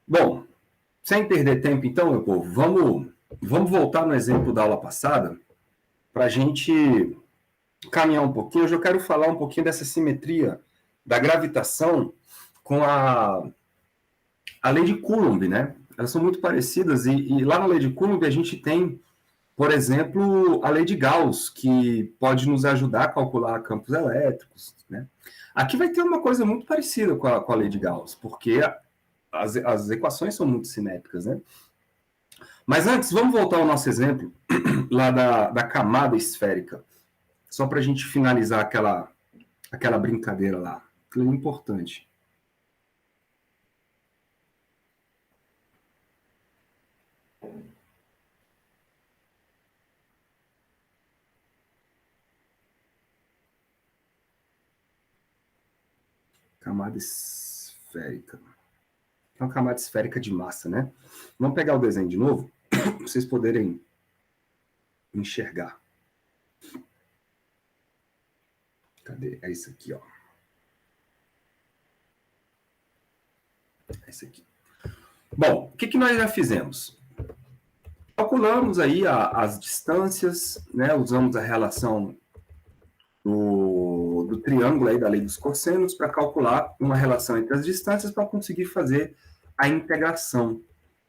Bom, sem perder tempo, então, meu povo, vamos voltar no exemplo da aula passada para a gente caminhar um pouquinho. Hoje eu quero falar um pouquinho dessa simetria da gravitação com a lei de Coulomb, né? Elas são muito parecidas e lá na lei de Coulomb a gente tem, por exemplo, a lei de Gauss, que pode nos ajudar a calcular campos elétricos, né? Aqui vai ter uma coisa muito parecida com a lei de Gauss, porque as equações são muito simétricas, né? Mas antes, vamos voltar ao nosso exemplo lá da camada esférica, só para a gente finalizar aquela brincadeira lá. Aquilo é importante. Camada esférica. É uma camada esférica de massa, né? Vamos pegar o desenho de novo, para vocês poderem enxergar. Cadê? É isso aqui, ó. É isso aqui. Bom, o que nós já fizemos? Calculamos aí as distâncias, né? Usamos a relação do triângulo aí da lei dos cossenos para calcular uma relação entre as distâncias para conseguir fazer a integração,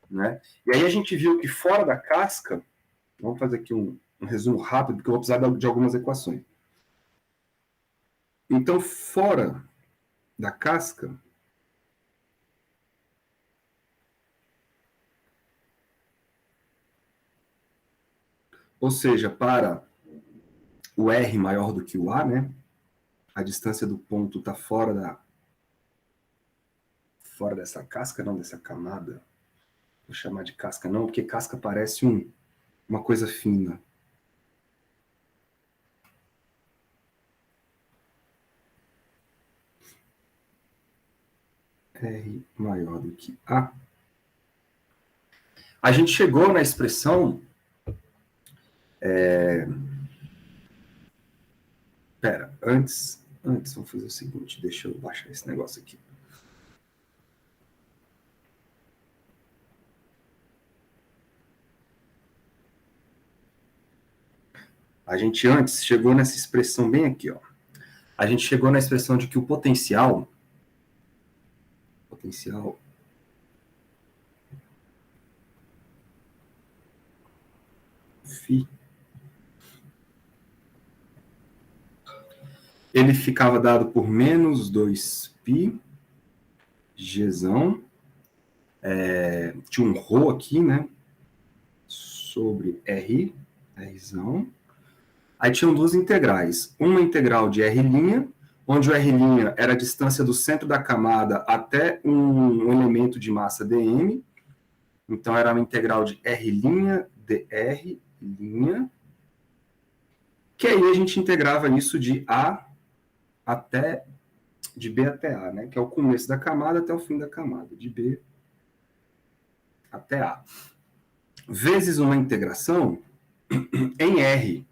né? E aí a gente viu que fora da casca, vamos fazer aqui um resumo rápido, porque eu vou precisar de algumas equações. Então, fora da casca, ou seja, para o R maior do que o A, né? A distância do ponto está fora dessa casca, não dessa camada. Vou chamar de casca não, porque casca parece uma coisa fina. R maior do que A. A gente chegou na expressão... antes, vamos fazer o seguinte, deixa eu baixar esse negócio aqui. A gente antes chegou nessa expressão bem aqui, ó. A gente chegou na expressão de que o potencial φ, ele ficava dado por menos 2π gzão, tinha um ρ aqui, né, sobre Rzão. Aí tinham duas integrais, uma integral de R', onde o R' era a distância do centro da camada até um elemento de massa dm, então era uma integral de R' dr', que aí a gente integrava isso de B até A, né? Que é o começo da camada até o fim da camada, de B até A. Vezes uma integração em R,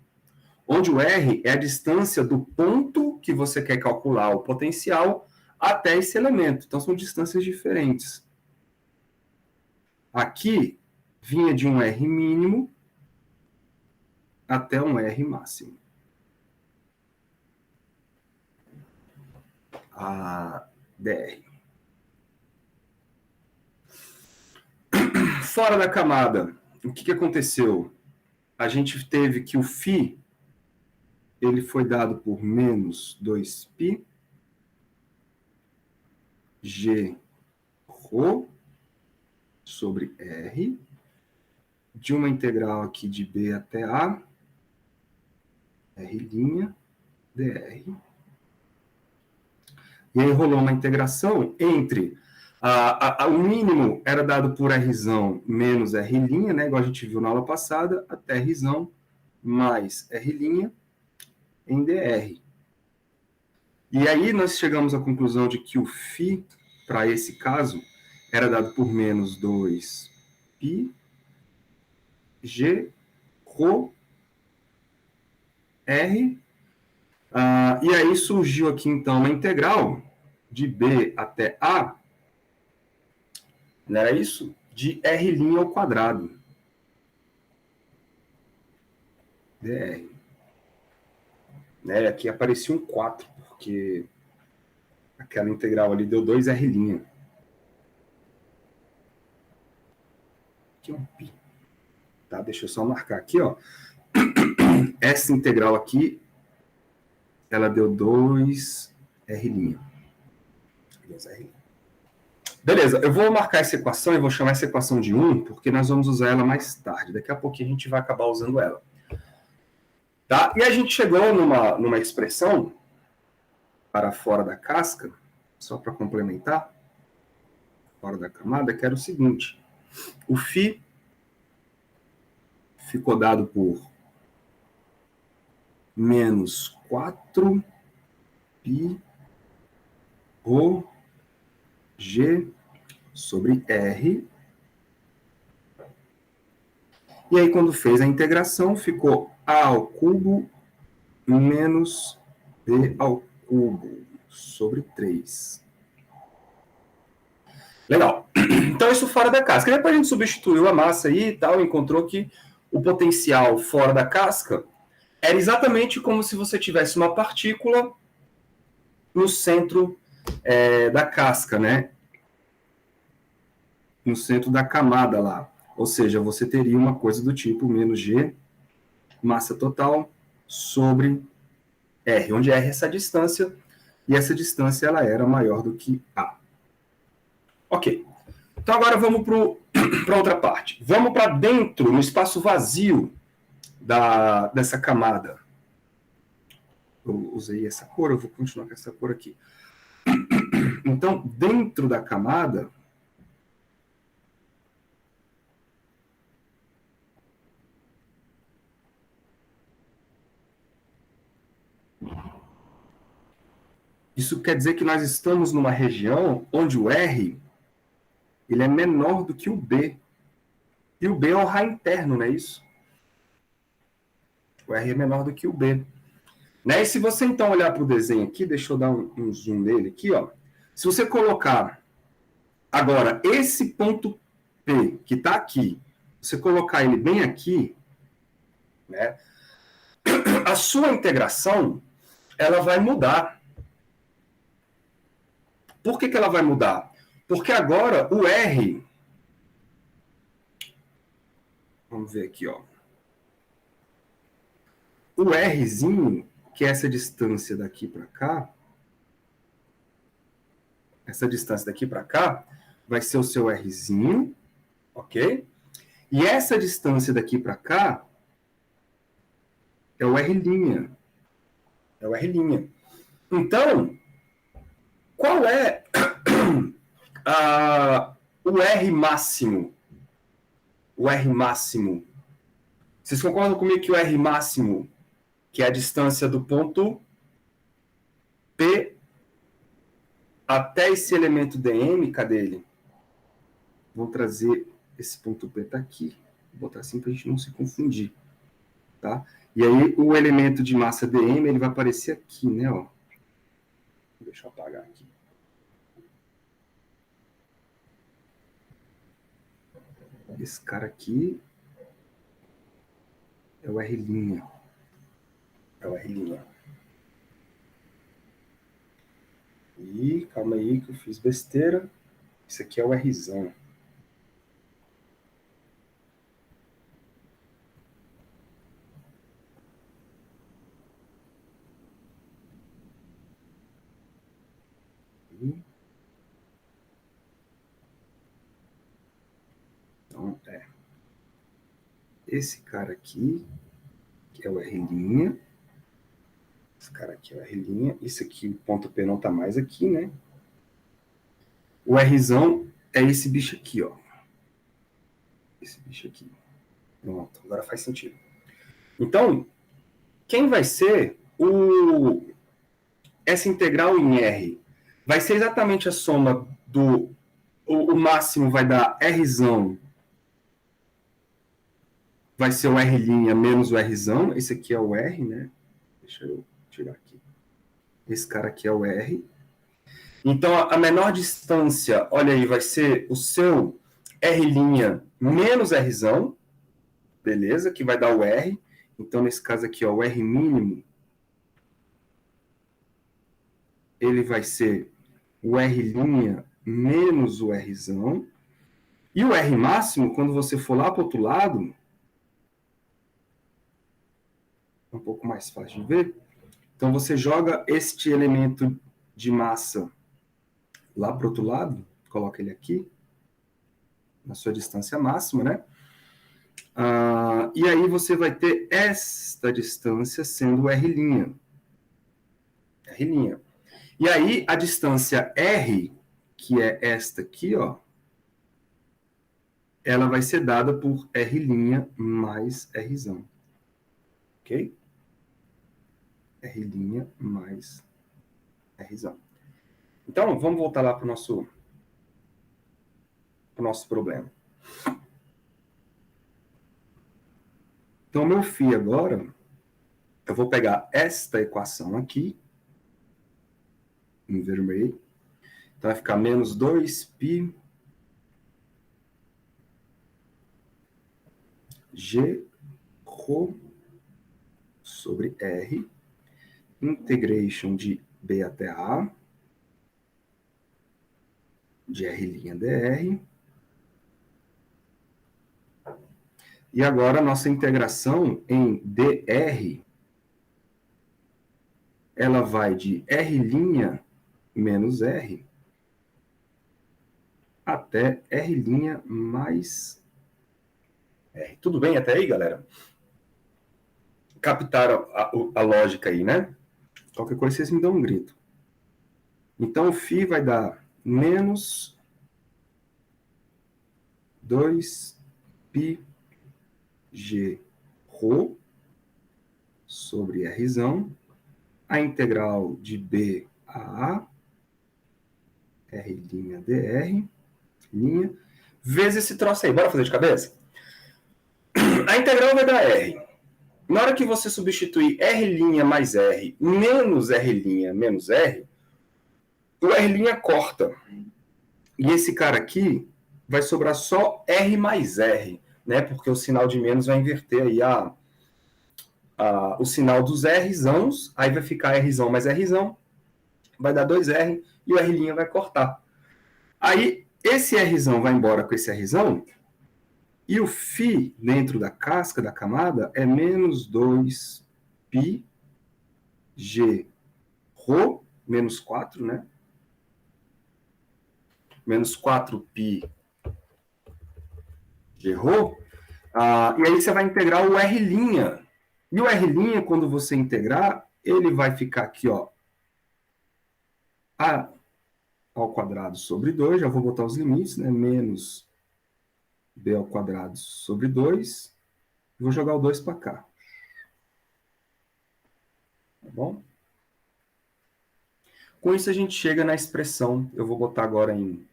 onde o R é a distância do ponto que você quer calcular o potencial até esse elemento. Então, são distâncias diferentes. Aqui, vinha de um R mínimo até um R máximo. A dr. Fora da camada, o que aconteceu? A gente teve que o φ ele foi dado por menos 2π g ρ sobre R, de uma integral aqui de B até A, R' dr. E aí rolou uma integração entre o mínimo era dado por Rzão menos R', né, igual a gente viu na aula passada, até Rzão mais R' em dr. E aí nós chegamos à conclusão de que o φ, para esse caso, era dado por menos 2π g ρ r. E aí surgiu aqui, então, uma integral de B até A Não era isso? De R' ao quadrado. dr. Né? Aqui aparecia um 4, porque aquela integral ali deu 2R'. Aqui é um π. Tá? Deixa eu só marcar aqui, ó. Essa integral aqui, ela deu 2R'. Beleza, eu vou marcar essa equação e vou chamar essa equação de 1, porque nós vamos usar ela mais tarde. Daqui a pouquinho a gente vai acabar usando ela. Tá? E a gente chegou numa expressão para fora da casca, só para complementar, fora da camada, que era o seguinte. O φ ficou dado por menos 4π ρ g sobre R. E aí, quando fez a integração, ficou A ao cubo menos B ao cubo sobre 3. Legal. Então, isso fora da casca. Depois a gente substituiu a massa aí e tal, encontrou que o potencial fora da casca era exatamente como se você tivesse uma partícula no centro da casca, né? No centro da camada lá. Ou seja, você teria uma coisa do tipo menos G, massa total, sobre R, onde R é essa distância, e essa distância ela era maior do que A. Ok. Então agora vamos para outra parte. Vamos para dentro, no espaço vazio dessa camada. Eu usei essa cor, eu vou continuar com essa cor aqui. Então, dentro da camada, isso quer dizer que nós estamos numa região onde o R ele é menor do que o B. E o B é o raio interno, não é isso? O R é menor do que o B. Né? E se você então olhar para o desenho aqui, deixa eu dar um zoom nele aqui, ó. Se você colocar agora esse ponto P, que está aqui, você colocar ele bem aqui, né? A sua integração ela vai mudar. Por que ela vai mudar? Porque agora o R, vamos ver aqui, ó. O Rzinho, que é essa distância daqui para cá, essa distância daqui para cá, vai ser o seu Rzinho, ok? E essa distância daqui para cá é o R'. É o R'. Então, qual é o R máximo? O R máximo. Vocês concordam comigo que o R máximo, que é a distância do ponto P até esse elemento DM, cadê ele? Vou trazer esse ponto P, tá aqui. Vou botar assim para a gente não se confundir. Tá? E aí o elemento de massa DM, ele vai aparecer aqui, né? Ó. Deixa eu apagar aqui. Esse cara aqui é o R'. É o R'. E calma aí que eu fiz besteira. Isso aqui é o Rzão. Então, esse cara aqui, que é o R'. Esse cara aqui é o R'. Isso aqui, o ponto P não tá mais aqui, né? O Rzão é esse bicho aqui, ó. Esse bicho aqui. Pronto, agora faz sentido. Então, quem vai ser essa integral em R? Vai ser exatamente a soma do... O máximo vai dar Rzão, vai ser o R' menos o Rzão. Esse aqui é o R, né? Deixa eu tirar aqui. Esse cara aqui é o R. Então, a menor distância, olha aí, vai ser o seu R' menos Rzão, beleza? Que vai dar o R. Então, nesse caso aqui, ó, o R mínimo, ele vai ser o R' menos o Rzão. E o R máximo, quando você for lá para o outro lado, é um pouco mais fácil de ver. Então, você joga este elemento de massa lá para o outro lado, coloca ele aqui, na sua distância máxima, né? E aí você vai ter esta distância sendo o R'. R'. E aí a distância R, que é esta aqui, ó, ela vai ser dada por R' mais Rzão. Ok? R' mais Rzão. Então, vamos voltar lá para o nosso problema. Então, meu φ agora, eu vou pegar esta equação aqui, em vermelho. Então, vai ficar menos 2π G ρ sobre R, integration de B até A, de R' dr. E agora a nossa integração em dr, ela vai de R' menos R até R' mais R. Tudo bem até aí, galera? Captaram a lógica aí, né? Qualquer coisa vocês me dão um grito. Então, o φ vai dar menos 2π G ρ sobre Rzão, a integral de B a A, R' dr, linha, vezes esse troço aí. Bora fazer de cabeça? A integral vai dar R. Na hora que você substituir R' mais R menos R' menos R, o R' corta. E esse cara aqui vai sobrar só R mais R, né? Porque o sinal de menos vai inverter aí o sinal dos Rzãos, aí vai ficar Rzão mais Rzão, vai dar 2R e o R' vai cortar. Aí esse Rzão vai embora com esse Rzão, e o φ dentro da casca da camada é menos 2π G ρ, menos 4, né? Menos 4π G ρ. E aí você vai integrar o R'. E o R', quando você integrar, ele vai ficar aqui, ó, A ao quadrado sobre 2, já vou botar os limites, né? Menos B ao quadrado sobre 2. Vou jogar o 2 para cá. Tá bom? Com isso a gente chega na expressão, eu vou botar agora em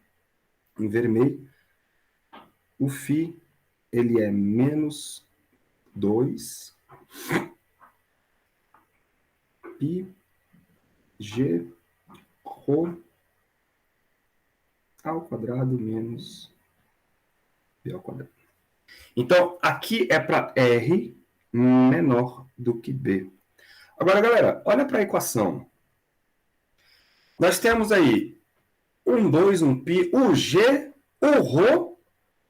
vermelho. O φ, ele é menos 2 π G ρ ao quadrado menos B ao quadrado. Então, aqui é para R menor do que B. Agora, galera, olha para a equação. Nós temos aí um 2, um π, o G, o ρ,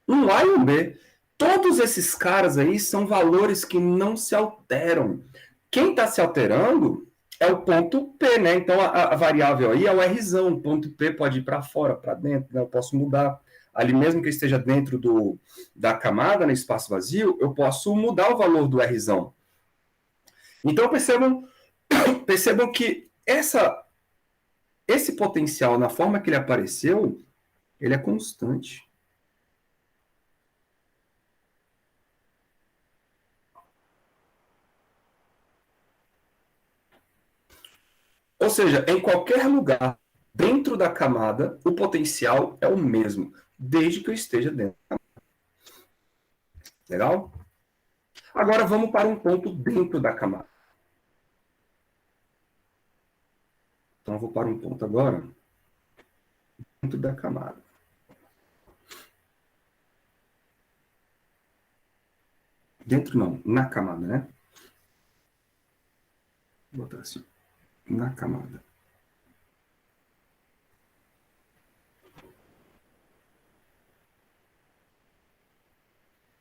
um A e um B. Todos esses caras aí são valores que não se alteram. Quem está se alterando é o ponto P, né? Então, a variável aí é o Rzão. O ponto P pode ir para fora, para dentro, né? Eu posso mudar. Ali mesmo que eu esteja dentro da camada, no espaço vazio, eu posso mudar o valor do Rzão. Então, percebam que esse potencial, na forma que ele apareceu, ele é constante. Ou seja, em qualquer lugar dentro da camada, o potencial é o mesmo, desde que eu esteja dentro da camada. Legal? Agora vamos para um ponto dentro da camada. Então eu vou para um ponto agora dentro da camada. Dentro não, na camada, né? Vou botar assim, na camada.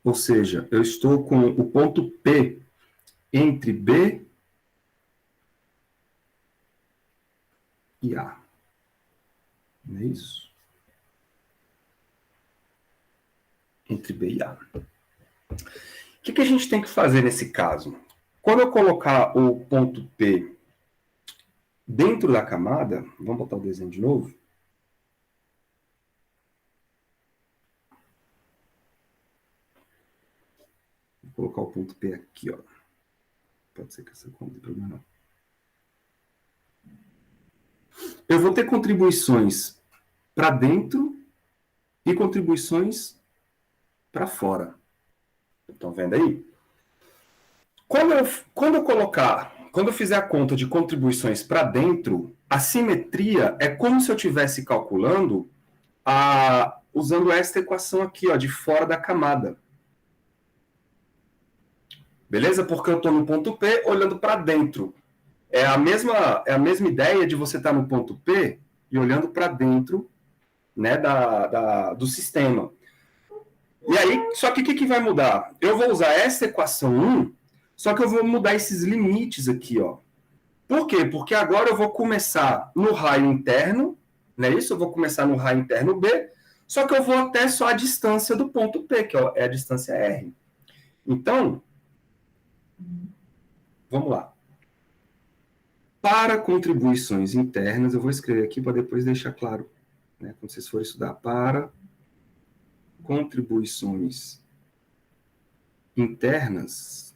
Ou seja, eu estou com o ponto P entre B e A. Não é isso? Entre B e A. O que a gente tem que fazer nesse caso? Quando eu colocar o ponto P dentro da camada, vamos botar o desenho de novo. Vou colocar o ponto P aqui, ó. Pode ser que essa conta não tem problema não. Eu vou ter contribuições para dentro e contribuições para fora. Estão vendo aí? Quando eu fizer a conta de contribuições para dentro, a simetria é como se eu estivesse calculando usando esta equação aqui, ó, de fora da camada. Beleza? Porque eu estou no ponto P olhando para dentro. É a mesma ideia de você estar no ponto P e olhando para dentro, né, do sistema. E aí, só que o que vai mudar? Eu vou usar essa equação 1, só que eu vou mudar esses limites aqui, ó. Por quê? Porque agora eu vou começar no raio interno, não é isso? Eu vou começar no raio interno B, só que eu vou até só a distância do ponto P, que é a distância R. Então, vamos lá. Para contribuições internas, eu vou escrever aqui para depois deixar claro, né, quando vocês forem estudar. Para contribuições internas,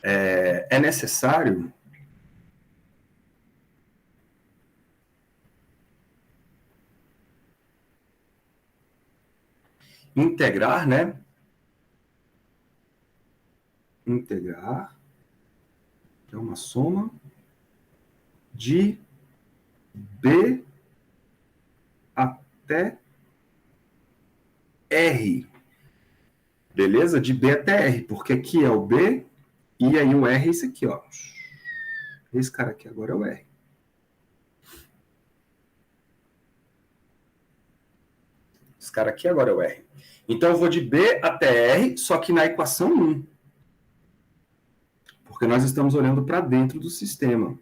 é necessário integrar, né? Integrar, que é uma soma de B até R. Beleza? De B até R, porque aqui é o B e aí o R é esse aqui, ó. Esse cara aqui agora é o R. Esse cara aqui agora é o R. Então eu vou de B até R, só que na equação 1. Porque nós estamos olhando para dentro do sistema.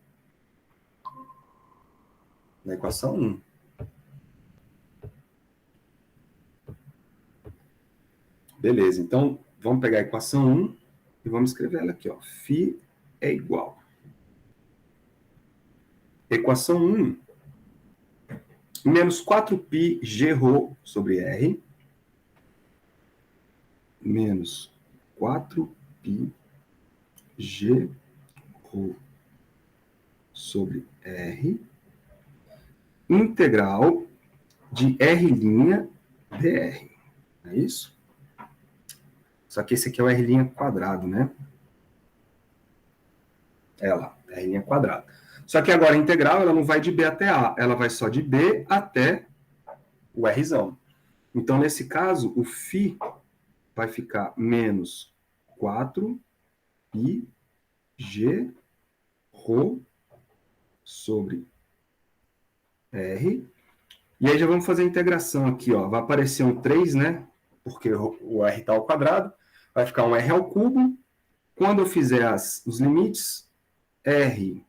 Na equação 1. Beleza, então vamos pegar a equação 1 e vamos escrever ela aqui, ó. Φ é igual. Equação 1, menos 4π G ρ sobre R, menos 4π G ρ sobre R, integral de R' dr. É isso? Só que esse aqui é o R' quadrado, né? É lá, R' quadrado. Só que agora a integral ela não vai de B até A, ela vai só de B até o Rzão. Então, nesse caso, o φ vai ficar menos 4π G ρ sobre R. E aí já vamos fazer a integração aqui, ó. Vai aparecer um 3, né? Porque o R está ao quadrado. Vai ficar um R ao cubo. Quando eu fizer os limites, R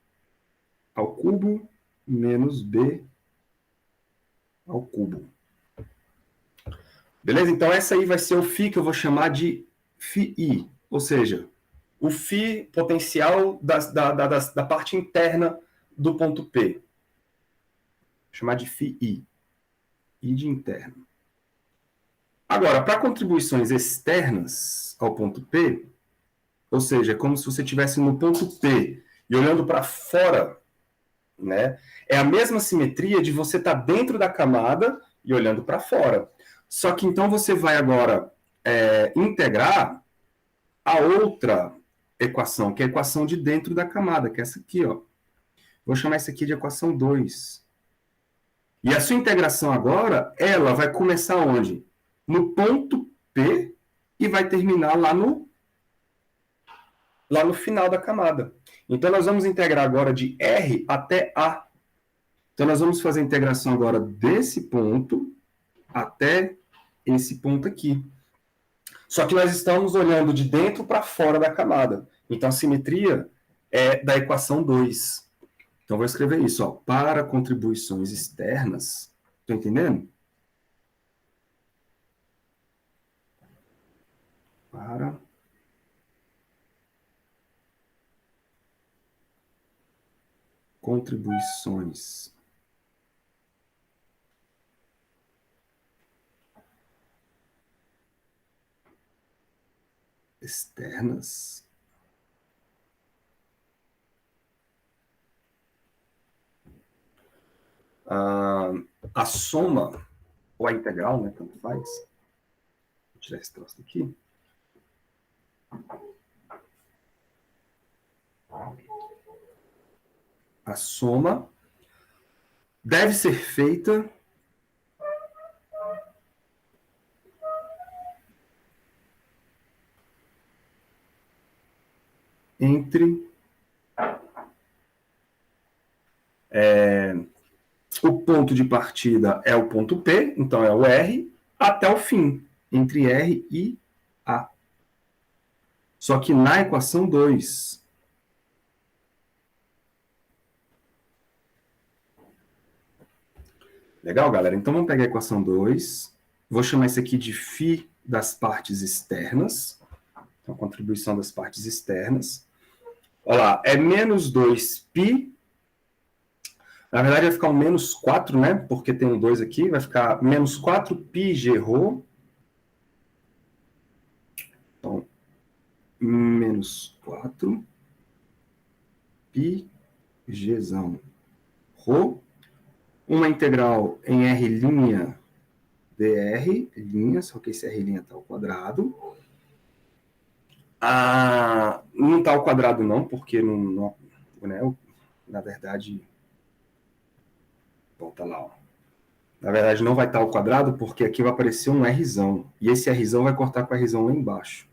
ao cubo menos B ao cubo. Beleza? Então, essa aí vai ser o φ que eu vou chamar de φi. Ou seja, o φ potencial da parte interna do ponto P. Vou chamar de φi. I de interno. Agora, para contribuições externas ao ponto P, ou seja, é como se você estivesse no ponto P e olhando para fora, né? É a mesma simetria de você estar dentro da camada e olhando para fora. Só que então você vai agora integrar a outra equação, que é a equação de dentro da camada, que é essa aqui, ó. Vou chamar essa aqui de equação 2. E a sua integração agora, ela vai começar onde? No ponto P e vai terminar lá no final da camada. Então, nós vamos integrar agora de R até A. Então, nós vamos fazer a integração agora desse ponto até esse ponto aqui. Só que nós estamos olhando de dentro para fora da camada. Então, a simetria é da equação 2. Então, vou escrever isso, ó, para contribuições externas. Estão entendendo? Para contribuições externas, a soma, ou a integral, né, tanto faz. Vou tirar esse troço daqui. A soma deve ser feita entre o ponto de partida é o ponto P, então é o R, até o fim, entre R e A. Só que na equação 2. Legal, galera? Então vamos pegar a equação 2. Vou chamar isso aqui de φ das partes externas. Então, a contribuição das partes externas. Olha lá, é menos 2π. Na verdade, vai ficar um menos 4, né? Porque tem um 2 aqui. Vai ficar menos 4π g-ρ. Então, menos 4 π gzão ρ. Uma integral em r' dr, linha, só que esse r' está ao quadrado. Não está ao quadrado não, porque não, né, na verdade, volta lá, ó. Na verdade não vai estar ao quadrado, porque aqui vai aparecer um Rzão, e esse Rzão vai cortar com o Rzão lá embaixo.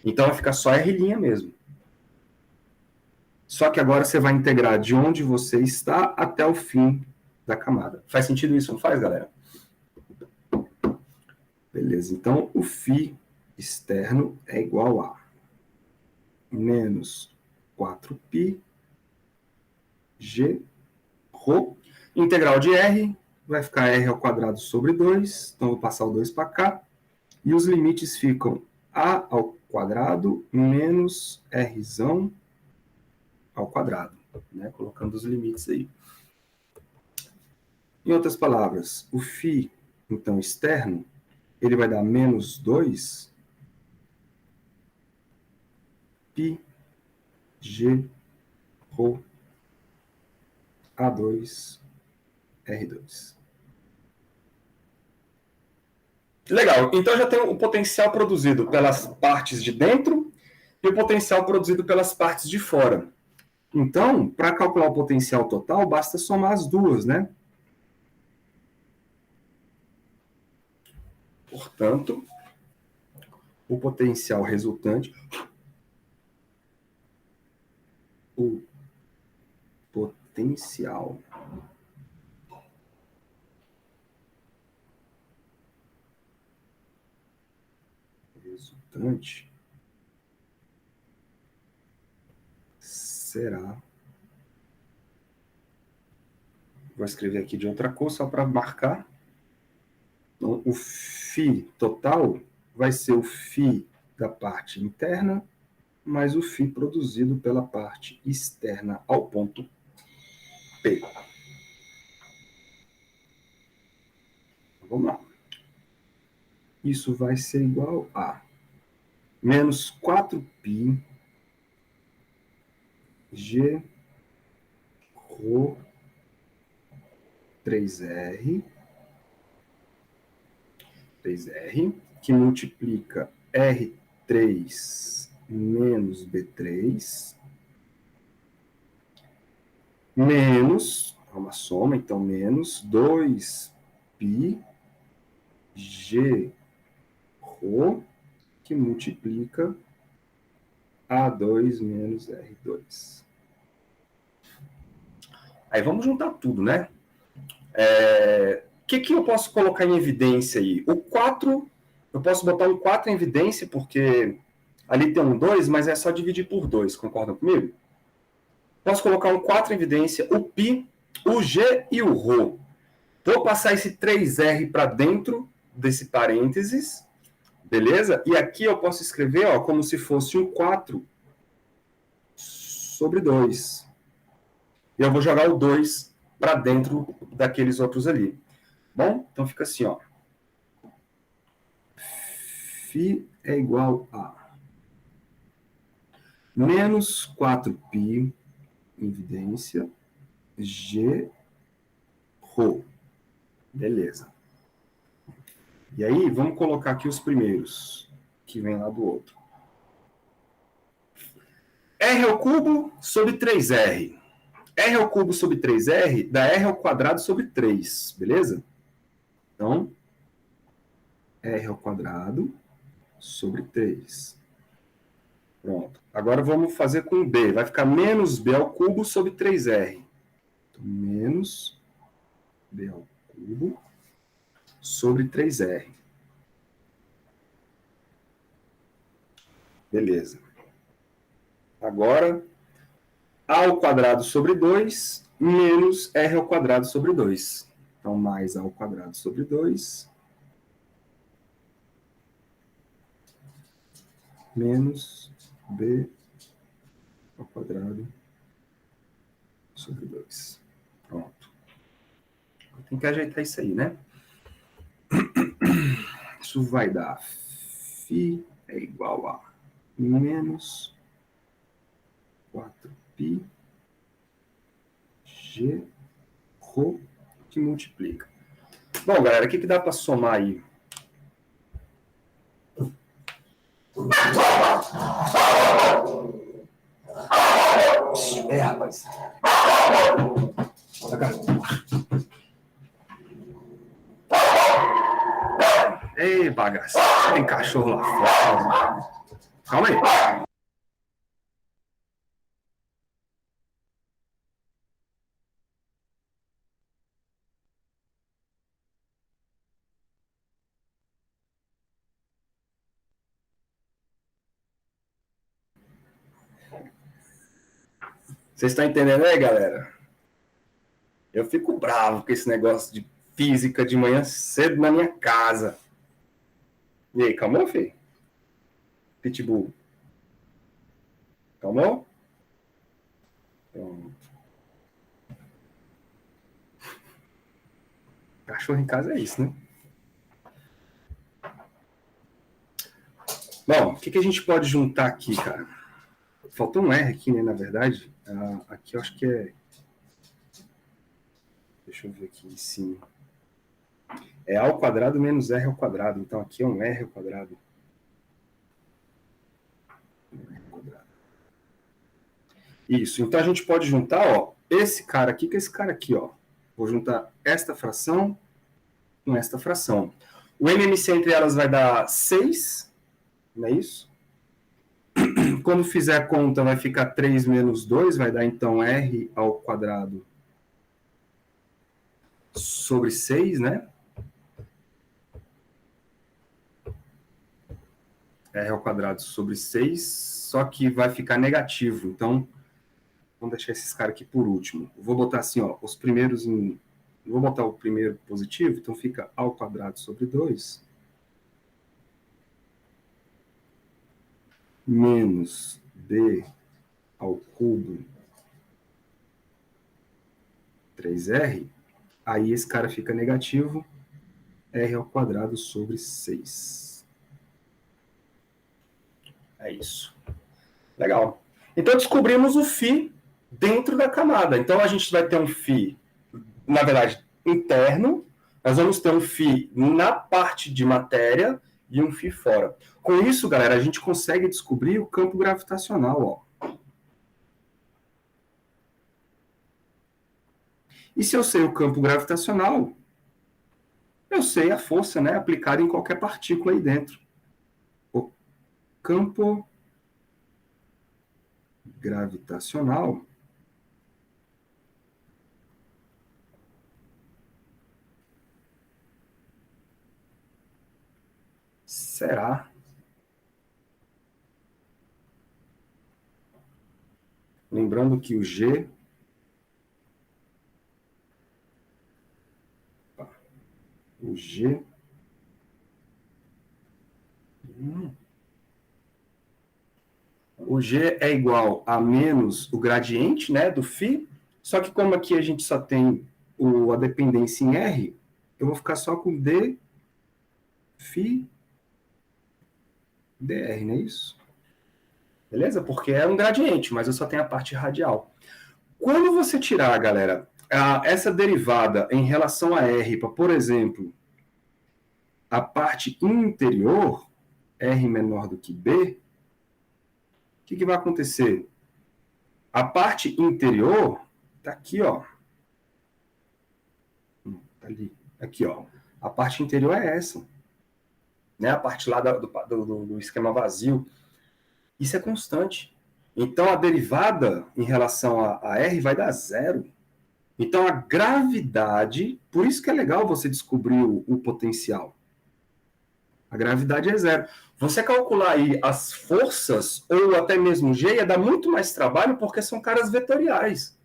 Então vai ficar só R' mesmo. Só que agora você vai integrar de onde você está até o fim da camada. Faz sentido isso, não faz, galera? Beleza, então o φ externo é igual a menos 4π g ρ. Integral de R vai ficar R ao quadrado sobre 2. Então, vou passar o 2 para cá. E os limites ficam A ao quadrado menos Rzão ao quadrado. Né? Colocando os limites aí. Em outras palavras, o φ, então, externo, ele vai dar menos 2 π g ρ A2 R2. Legal, então já tem o potencial produzido pelas partes de dentro e o potencial produzido pelas partes de fora. Então, para calcular o potencial total, basta somar as duas, né? Portanto, o potencial resultante, o potencial resultante será... Vou escrever aqui de outra cor, só para marcar. Então, o φ total vai ser o φ da parte interna, mais o φ produzido pela parte externa ao ponto P. Vamos lá. Isso vai ser igual a menos 4π g ρ 3R, que multiplica R3 menos B3 menos, é uma soma, então menos 2π G ρ que multiplica A2 menos R2. Aí vamos juntar tudo, né? O que eu posso colocar em evidência aí? O 4, eu posso botar um 4 em evidência, porque ali tem um 2, mas é só dividir por 2, concordam comigo? Posso colocar um 4 em evidência, o π, o g e o ρ. Vou passar esse 3R para dentro desse parênteses, beleza? E aqui eu posso escrever ó, como se fosse um 4 sobre 2. E eu vou jogar o 2 para dentro daqueles outros ali. Bom, então fica assim, ó. Φ é igual a menos 4π em evidência G ρ. Beleza. E aí, vamos colocar aqui os primeiros, que vem lá do outro. R ao cubo sobre 3R. R ao cubo sobre 3R dá R ao quadrado sobre 3, beleza? Então, R ao quadrado sobre 3. Pronto. Agora vamos fazer com B. Vai ficar menos B ao cubo sobre 3R. Então, menos B ao cubo sobre 3R. Beleza. Agora, A ao quadrado sobre 2 menos R ao quadrado sobre 2. Então, mais A ao quadrado sobre 2 menos B ao quadrado sobre 2. Pronto. Tem que ajeitar isso aí, né? Isso vai dar φ é igual a menos 4π G ρ que multiplica. Bom, galera, o que dá para somar aí? Rapaz. Ei, bagaça. Tem cachorro lá fora. Calma aí. Vocês estão entendendo aí, galera? Eu fico bravo com esse negócio de física de manhã cedo na minha casa. E aí, calmou, filho? Pitbull. Calmou? Pronto. Cachorro em casa é isso, né? Bom, o que a gente pode juntar aqui, cara? Faltou um R aqui, né, na verdade. Aqui eu acho que é... Deixa eu ver aqui em cima. É A ao quadrado menos R ao quadrado. Então aqui é um R ao quadrado. Isso. Então a gente pode juntar, ó, esse cara aqui com esse cara aqui, ó. Vou juntar esta fração com esta fração. O MMC entre elas vai dar 6, não é isso? Quando fizer a conta, vai ficar 3 menos 2, vai dar então R ao quadrado sobre 6, né? R ao quadrado sobre 6, só que vai ficar negativo. Então, vamos deixar esses caras aqui por último. Eu vou botar assim, ó, os primeiros em... Vou botar o primeiro positivo, então fica A ao quadrado sobre 2 menos B ao cubo 3R. Aí esse cara fica negativo, R ao quadrado sobre 6. É isso. Legal. Então descobrimos o φ dentro da camada. Então a gente vai ter um φ, na verdade, interno. Nós vamos ter um φ na parte de matéria e um φ fora. Com isso, galera, a gente consegue descobrir o campo gravitacional, ó. E se eu sei o campo gravitacional, eu sei a força, né, aplicada em qualquer partícula aí dentro. O campo gravitacional será, lembrando que o G o G é igual a menos o gradiente, né, do φ, só que como aqui a gente só tem a dependência em R, eu vou ficar só com d φ dr, não é isso? Beleza? Porque é um gradiente, mas eu só tenho a parte radial. Quando você tirar, galera, essa derivada em relação a R para, por exemplo, a parte interior, R menor do que B, o que vai acontecer? A parte interior está aqui, ó. Tá ali. Aqui, ó. A parte interior é essa. Né? A parte lá do esquema vazio. Isso é constante. Então, a derivada em relação a R vai dar zero. Então, a gravidade, por isso que é legal você descobrir o potencial. A gravidade é zero. Você calcular aí as forças, ou até mesmo G, ia dar muito mais trabalho, porque são caras vetoriais.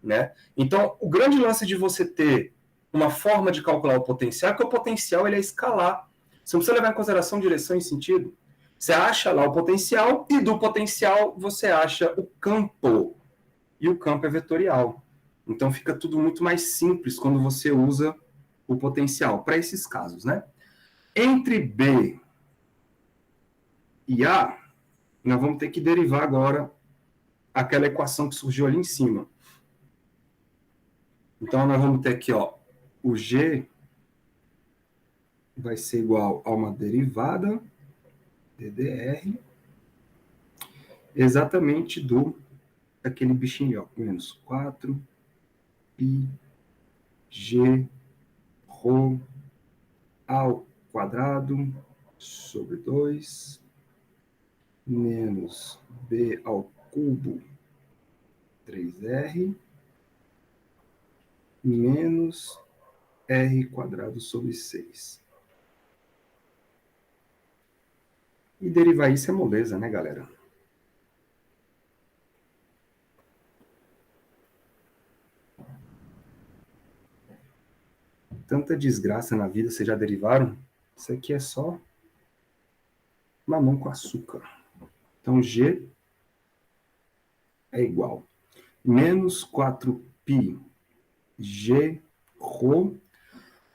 Né? Então, o grande lance de você ter uma forma de calcular o potencial é que o potencial ele é escalar. Você não precisa levar em consideração direção e sentido. Você acha lá o potencial, e do potencial você acha o campo. E o campo é vetorial. Então fica tudo muito mais simples quando você usa o potencial, para esses casos. Né? Entre B e A, nós vamos ter que derivar agora aquela equação que surgiu ali em cima. Então nós vamos ter aqui, ó, o G vai ser igual a uma derivada ddr exatamente daquele bichinho, ó, menos 4 pi g rho ao quadrado sobre 2 menos b ao cubo 3r menos r quadrado sobre 6. E derivar isso é moleza, né, galera? Tanta desgraça na vida, vocês já derivaram? Isso aqui é só mamão com açúcar. Então, G é igual menos 4π g rho.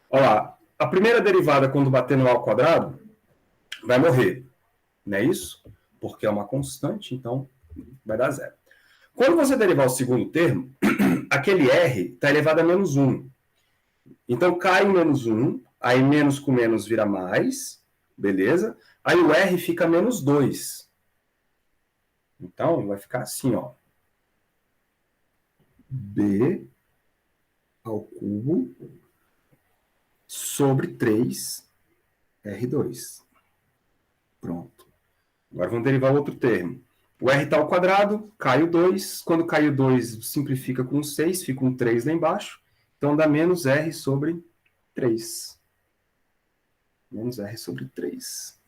Olha lá, a primeira derivada, quando bater no ao quadrado, vai morrer. Não é isso? Porque é uma constante, então vai dar zero. Quando você derivar o segundo termo, aquele r está elevado a menos 1. Então cai em menos 1, aí menos com menos vira mais, beleza? Aí o r fica menos 2. Então vai ficar assim, ó. B ao cubo sobre 3R2. Pronto. Agora vamos derivar outro termo. O R está ao quadrado, cai o 2. Quando cai o 2, simplifica com 6, fica um 3 lá embaixo. Então dá menos R sobre 3. Menos R sobre 3.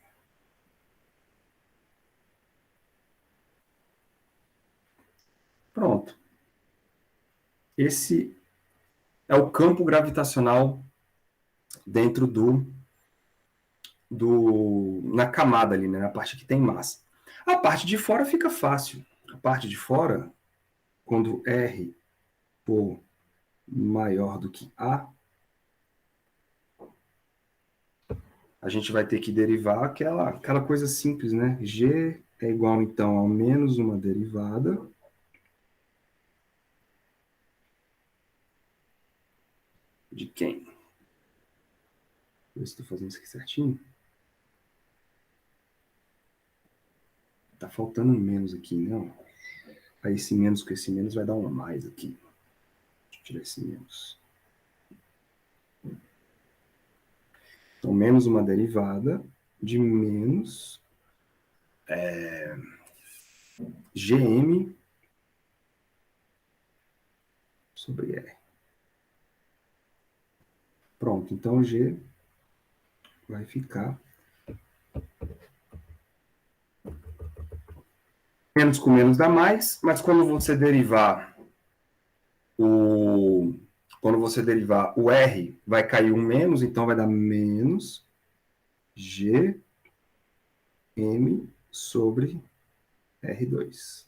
Pronto. Esse é o campo gravitacional dentro na camada ali, né, na parte que tem massa. A parte de fora fica fácil. A parte de fora, quando R for maior do que a gente vai ter que derivar aquela coisa simples, né? G é igual, então, a menos uma derivada de quem? Eu estou fazendo isso aqui certinho. Tá faltando um menos aqui, não? Aí esse menos com esse menos vai dar um mais aqui. Deixa eu tirar esse menos. Então, menos uma derivada de menos Gm sobre R. Pronto, então G vai ficar menos com menos dá mais, mas quando você derivar o R, vai cair um menos, então vai dar menos Gm sobre R2.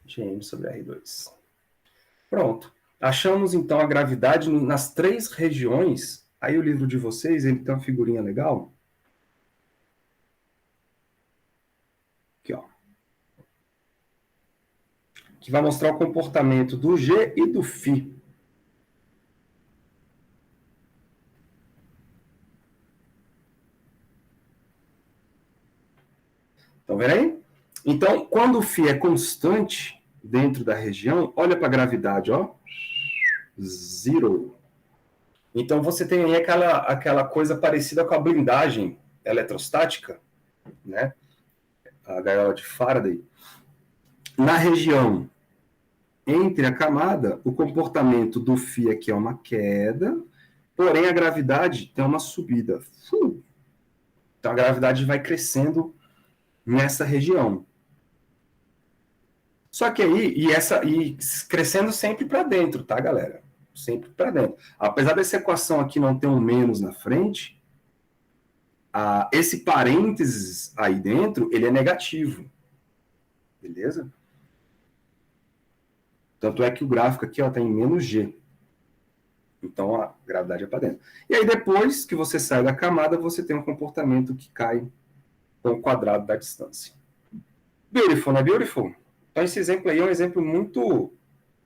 Gm sobre R2. Pronto. Achamos, então, a gravidade nas 3 regiões. Aí o livro de vocês, ele tem uma figurinha legal. Aqui, ó. Que vai mostrar o comportamento do G e do φ. Estão vendo aí? Então, quando o φ é constante dentro da região, olha para a gravidade, ó. Zero. Então, você tem aí aquela coisa parecida com a blindagem eletrostática, né? A gaiola de Faraday. Na região entre a camada, o comportamento do φ aqui é uma queda, porém a gravidade tem uma subida. Então, a gravidade vai crescendo nessa região. Só que aí, e crescendo sempre para dentro, tá, galera? Sempre para dentro. Apesar dessa equação aqui não ter um menos na frente, esse parênteses aí dentro, ele é negativo. Beleza? Tanto é que o gráfico aqui está em menos G. Então, a gravidade é para dentro. E aí, depois que você sai da camada, você tem um comportamento que cai com o quadrado da distância. Beautiful, não é beautiful? Então, esse exemplo aí é um exemplo muito,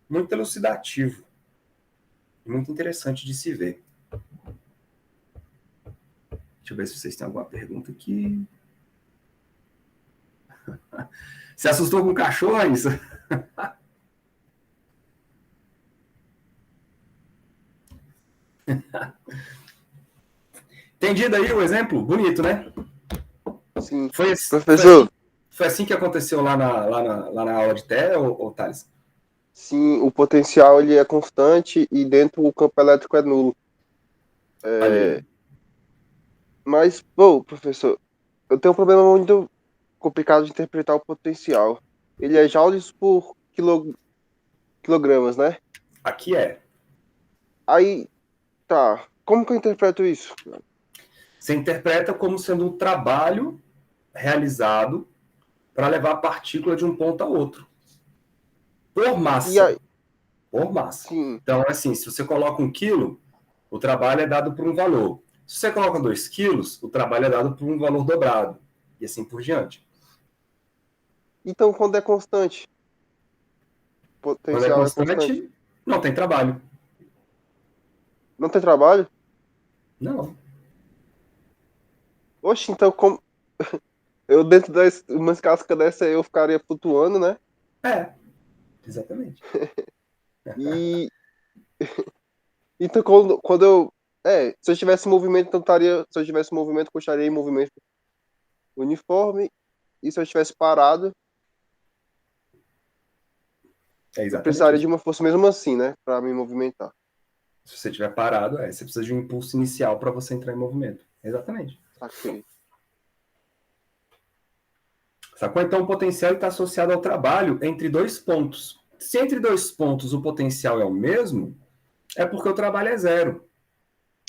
muito elucidativo. Muito interessante de se ver. Deixa eu ver se vocês têm alguma pergunta aqui. Se assustou com o cachorro, Raíssa? Entendido aí o exemplo? Bonito, né? Sim. Professor. Foi assim que aconteceu lá na aula de TE, ou Thales? Sim, o potencial ele é constante e dentro o campo elétrico é nulo. Mas, pô, professor, eu tenho um problema muito complicado de interpretar o potencial. Ele é joules por quilogramas, né? Aqui é. Aí, tá. Como que eu interpreto isso? Você interpreta como sendo um trabalho realizado para levar a partícula de um ponto a outro. Por massa. Aí, por massa. sim. Então, assim, se você coloca 1 quilo, o trabalho é dado por um valor. Se você coloca 2 quilos, o trabalho é dado por um valor dobrado. E assim por diante. Então, quando é constante? Quando é Potencial é constante. constante, não tem trabalho. Não tem trabalho? Não. Oxe, então como. Eu dentro das umas cascas dessa eu ficaria flutuando, né? É, exatamente. E. Então quando eu. Se eu tivesse movimento, então estaria. Se eu tivesse movimento, eu estaria em movimento uniforme. E se eu estivesse parado, É eu exatamente precisaria isso. de uma força mesmo assim, né? Para me movimentar. Se você estiver parado, você precisa de um impulso inicial para você entrar em movimento. Exatamente. Saquei. Sacou? Então, o potencial está associado ao trabalho entre 2 pontos. Se entre 2 pontos o potencial é o mesmo, é porque o trabalho é zero.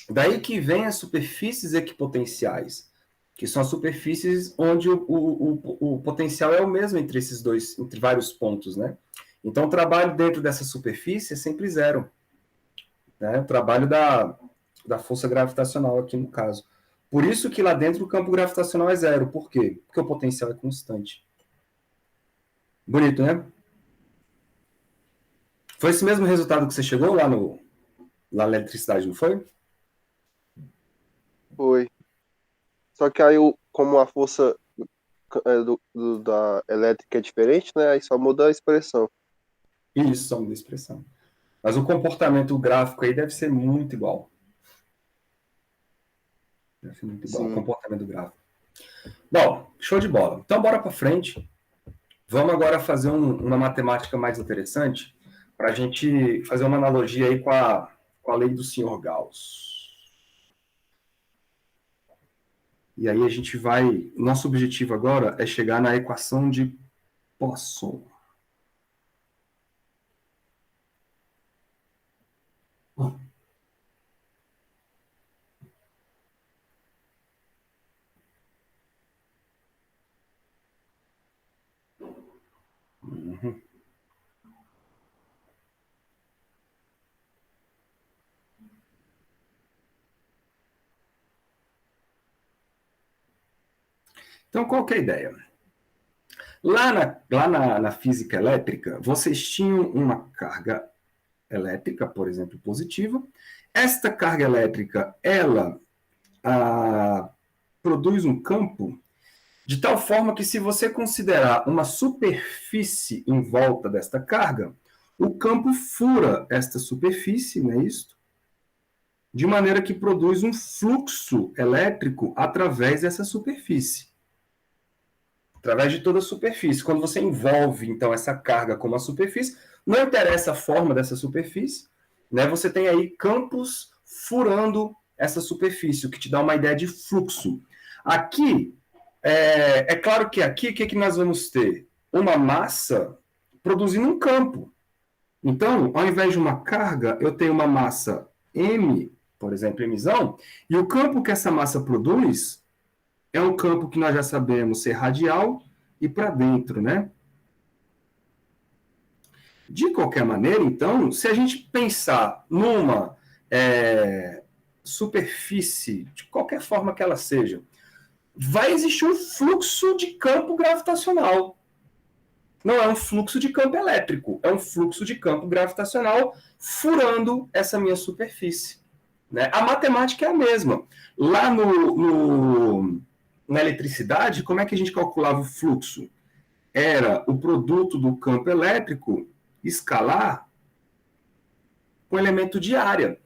Daí que vem as superfícies equipotenciais, que são as superfícies onde o potencial é o mesmo entre esses dois, entre vários pontos, né? Então, o trabalho dentro dessa superfície é sempre zero. Né? O trabalho da força gravitacional aqui no caso. Por isso que lá dentro o campo gravitacional é zero. Por quê? Porque o potencial é constante. Bonito, né? Foi esse mesmo resultado que você chegou lá na eletricidade, não foi? Foi. Só que aí, como a força da elétrica é diferente, né? Aí só muda a expressão. Isso, só muda a expressão. Mas o comportamento gráfico aí deve ser muito igual. Deve ser muito igual, o Sim. comportamento gráfico. Bom, show de bola. Então, bora para frente. Vamos agora fazer uma matemática mais interessante para a gente fazer uma analogia aí com a lei do senhor Gauss. E aí a gente vai... Nosso objetivo agora é chegar na equação de Poisson. Uhum. Então, qual que é a ideia? Lá na física elétrica, vocês tinham uma carga elétrica, por exemplo, positiva. Esta carga elétrica, ela produz um campo de tal forma que, se você considerar uma superfície em volta desta carga, o campo fura esta superfície, não é isso? De maneira que produz um fluxo elétrico através dessa superfície. Através de toda a superfície. Quando você envolve, então, essa carga com uma superfície, não interessa a forma dessa superfície, né? Você tem aí campos furando essa superfície, o que te dá uma ideia de fluxo. Aqui, é claro que aqui, o que nós vamos ter? Uma massa produzindo um campo. Então, ao invés de uma carga, eu tenho uma massa M, por exemplo, emissão, e o campo que essa massa produz é um campo que nós já sabemos ser radial e para dentro, né? De qualquer maneira, então, se a gente pensar numa superfície, de qualquer forma que ela seja, vai existir um fluxo de campo gravitacional. Não é um fluxo de campo elétrico, é um fluxo de campo gravitacional furando essa minha superfície. Né? A matemática é a mesma. Lá na eletricidade, como é que a gente calculava o fluxo? Era o produto do campo elétrico escalar com elemento de área.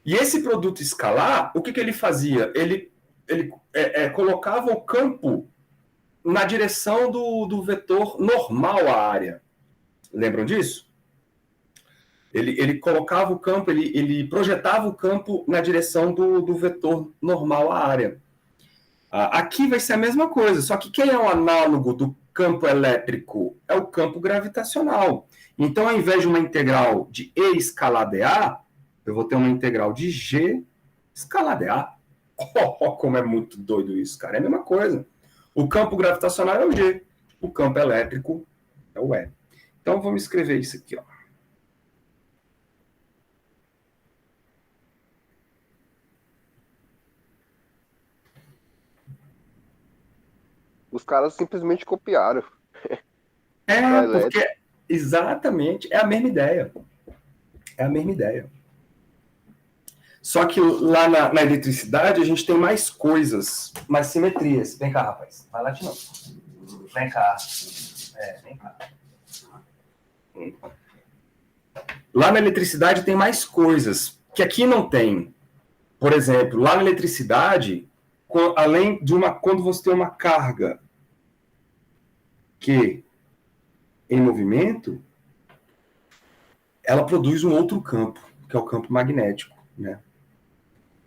E esse produto escalar, o que ele fazia? Ele colocava o campo na direção do vetor normal à área. Lembram disso? Ele colocava o campo, ele projetava o campo na direção do vetor normal à área. Aqui vai ser a mesma coisa, só que quem é o análogo do campo elétrico? É o campo gravitacional. Então, ao invés de uma integral de E escalar dA, eu vou ter uma integral de G escalar dA. Como é muito doido isso, cara. É a mesma coisa. O campo gravitacional é o G, o campo elétrico é o E. Então, vamos escrever isso aqui, ó. Os caras simplesmente copiaram. Porque exatamente é a mesma ideia. É a mesma ideia. Só que lá na eletricidade a gente tem mais coisas, mais simetrias. Vem cá, rapaz. Vai lá de novo. Vem cá. Vem cá. Lá na eletricidade tem mais coisas que aqui não tem. Por exemplo, lá na eletricidade, além de quando você tem uma carga que em movimento, ela produz um outro campo, que é o campo magnético, né?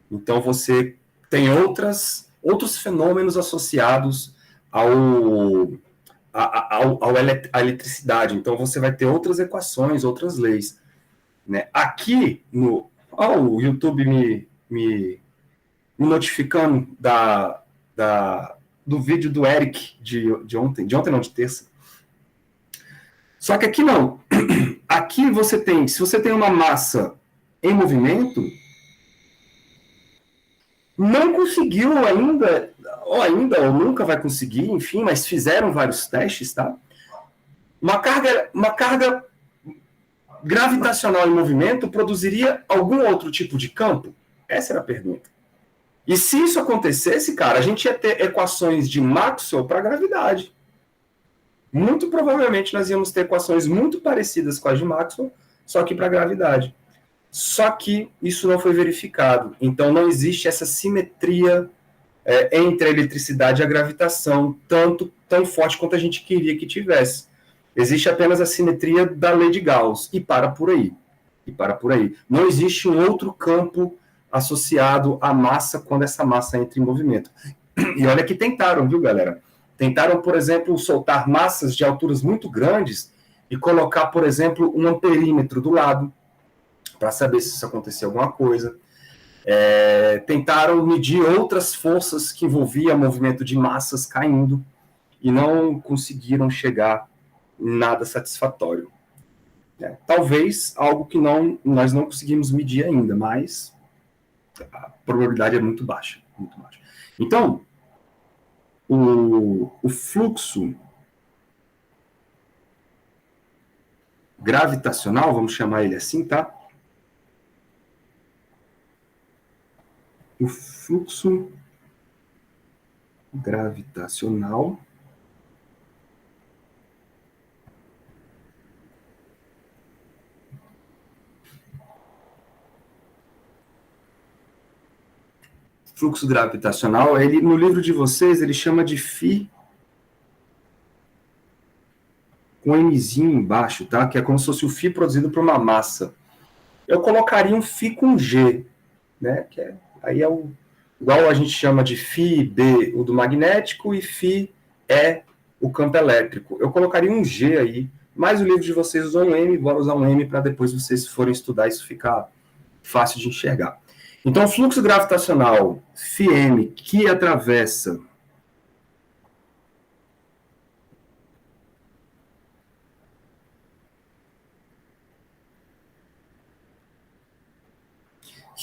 Então você tem outros fenômenos associados à eletricidade. Então você vai ter outras equações, outras leis, né? Aqui o YouTube me notificando do vídeo do Eric de ontem não, de terça. Só que aqui não. Aqui se você tem uma massa em movimento, não conseguiu ainda, ou nunca vai conseguir, enfim, mas fizeram vários testes, tá? Uma carga gravitacional em movimento produziria algum outro tipo de campo? Essa era a pergunta. E se isso acontecesse, cara, a gente ia ter equações de Maxwell para a gravidade. Muito provavelmente nós íamos ter equações muito parecidas com as de Maxwell, só que para a gravidade. Só que isso não foi verificado. Então não existe essa simetria entre a eletricidade e a gravitação tão forte quanto a gente queria que tivesse. Existe apenas a simetria da lei de Gauss, e para por aí. Não existe um outro campo associado à massa quando essa massa entra em movimento. E olha que tentaram, viu, galera? Tentaram, por exemplo, soltar massas de alturas muito grandes e colocar, por exemplo, um amperímetro do lado, para saber se isso acontecia alguma coisa. Tentaram medir outras forças que envolviam movimento de massas caindo e não conseguiram chegar em nada satisfatório. Talvez algo que nós não conseguimos medir ainda, mas a probabilidade é muito baixa. Muito baixa. Então, o fluxo gravitacional, vamos chamar ele assim, tá? O fluxo gravitacional ele, no livro de vocês, ele chama de φ com Mzinho embaixo, tá? Que é como se fosse o φ produzido por uma massa. Eu colocaria um φ com G, né? Aí igual a gente chama de φB, o do magnético, e φ é o campo elétrico. Eu colocaria um G aí, mas o livro de vocês usou um M, bora usar um M para depois vocês forem estudar isso ficar fácil de enxergar. Então, o fluxo gravitacional φm que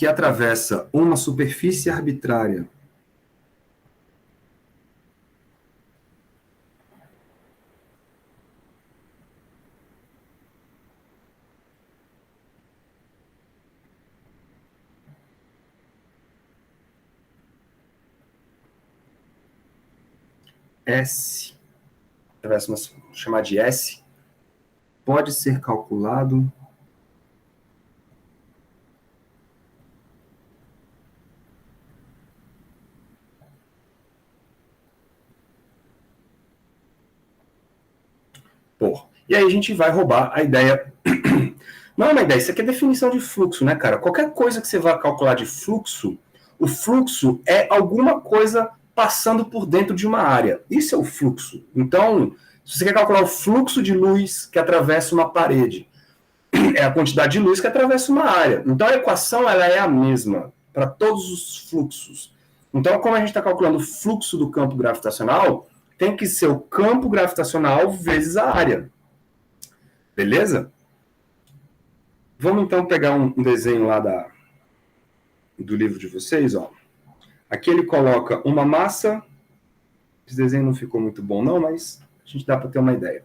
atravessa uma superfície arbitrária S, vamos chamar de S, pode ser calculado por. E aí a gente vai roubar a ideia. Não é uma ideia, isso aqui é definição de fluxo, né, cara? Qualquer coisa que você vá calcular de fluxo, o fluxo é alguma coisa passando por dentro de uma área. Isso é o fluxo. Então, se você quer calcular o fluxo de luz que atravessa uma parede, é a quantidade de luz que atravessa uma área. Então, a equação ela é a mesma para todos os fluxos. Então, como a gente está calculando o fluxo do campo gravitacional, tem que ser o campo gravitacional vezes a área. Beleza? Vamos, então, pegar um desenho lá do livro de vocês. Ó. Aqui ele coloca uma massa. Esse desenho não ficou muito bom, não, mas a gente dá para ter uma ideia.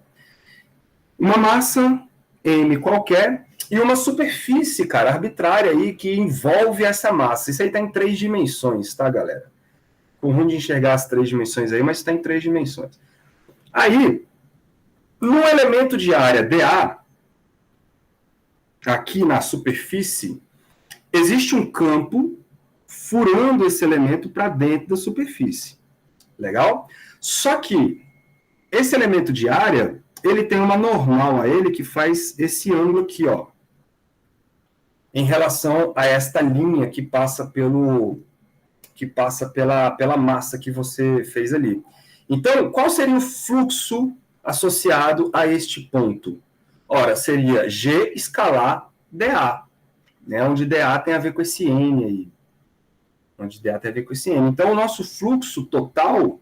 Uma massa M qualquer e uma superfície, cara, arbitrária aí que envolve essa massa. Isso aí está em 3 dimensões, tá, galera? Ficou ruim de enxergar as 3 dimensões aí, mas está em 3 dimensões. Aí, no elemento de área dA, aqui na superfície, existe um campo furando esse elemento para dentro da superfície. Legal? Só que esse elemento de área, ele tem uma normal a ele que faz esse ângulo aqui, ó, em relação a esta linha que passa pela massa que você fez ali. Então, qual seria o fluxo associado a este ponto? Ora, seria G escalar dA, né, onde dA tem a ver com esse N aí. Onde dA tem a ver com esse N. Então, o nosso fluxo total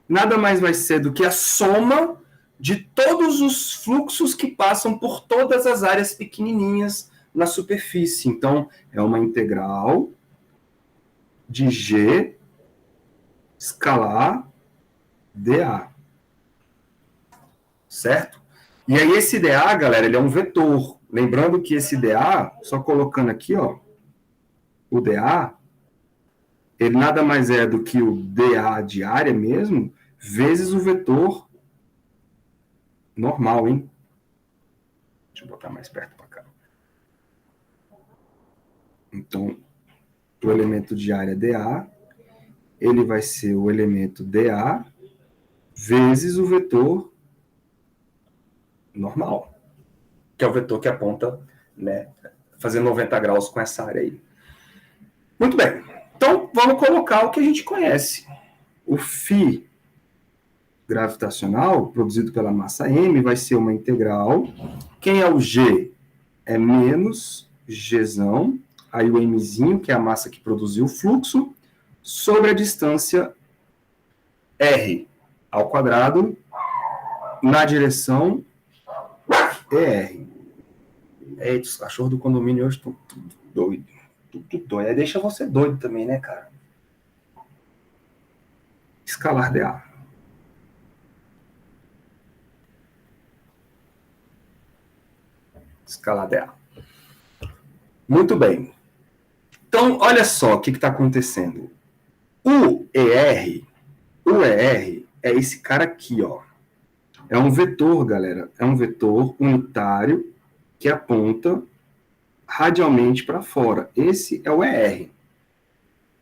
nada mais vai ser do que a soma de todos os fluxos que passam por todas as áreas pequenininhas na superfície. Então, é uma integral de G escalar dA. Certo? E aí esse dA, galera, ele é um vetor. Lembrando que esse dA, só colocando aqui, ó, o dA, ele nada mais é do que o dA de área mesmo, vezes o vetor normal, hein? Deixa eu botar mais perto para cá. Então, o elemento de área dA, ele vai ser o elemento dA vezes o vetor normal, que é o vetor que aponta, né, fazendo 90 graus com essa área aí. Muito bem. Então, vamos colocar o que a gente conhece. O φ gravitacional, produzido pela massa m, vai ser uma integral. Quem é o g? É menos gzão, aí o mzinho, que é a massa que produziu o fluxo, sobre a distância r ao quadrado, na direção ER. Eita, os cachorros do condomínio hoje estão tudo doido. Tudo doido. Aí deixa você doido também, né, cara? Escalar dA. Escalar dA. Muito bem. Então, olha só o que está acontecendo. O ER é esse cara aqui, ó. É um vetor, galera. É um vetor unitário que aponta radialmente para fora. Esse é o ER.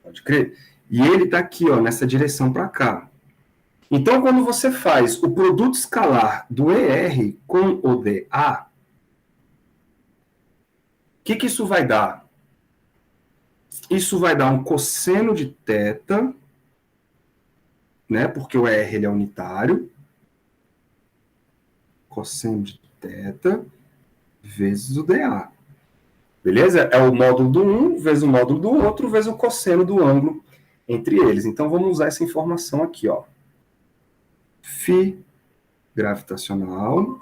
Pode crer? E ele está aqui, ó, nessa direção para cá. Então, quando você faz o produto escalar do ER com o dA, o que isso vai dar? Isso vai dar um cosseno de θ, né? Porque o ER ele é unitário. Cosseno de θ vezes o dA. Beleza? É o módulo do um vezes o módulo do outro vezes o cosseno do ângulo entre eles. Então, vamos usar essa informação aqui, ó. Φ gravitacional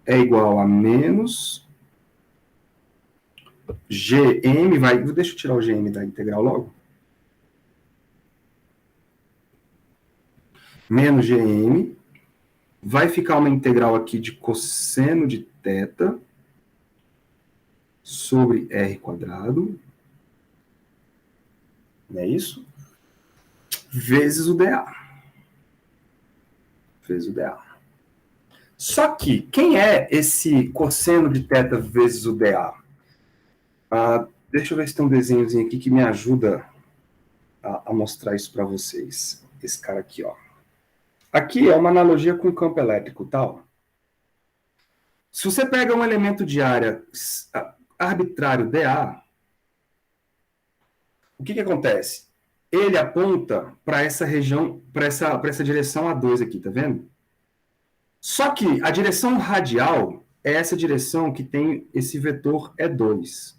é igual a menos Gm, deixa eu tirar o Gm da integral logo. Menos Gm, vai ficar uma integral aqui de cosseno de θ sobre r quadrado, não é isso? Vezes o dA. Vezes o dA. Só que, quem é esse cosseno de θ vezes o dA? Deixa eu ver se tem um desenhozinho aqui que me ajuda a mostrar isso para vocês. Esse cara aqui, ó. Aqui é uma analogia com o campo elétrico, tal. Se você pega um elemento de área arbitrário dA, o que acontece? Ele aponta para essa região, para essa direção A2 aqui, tá vendo? Só que a direção radial é essa direção que tem esse vetor E2.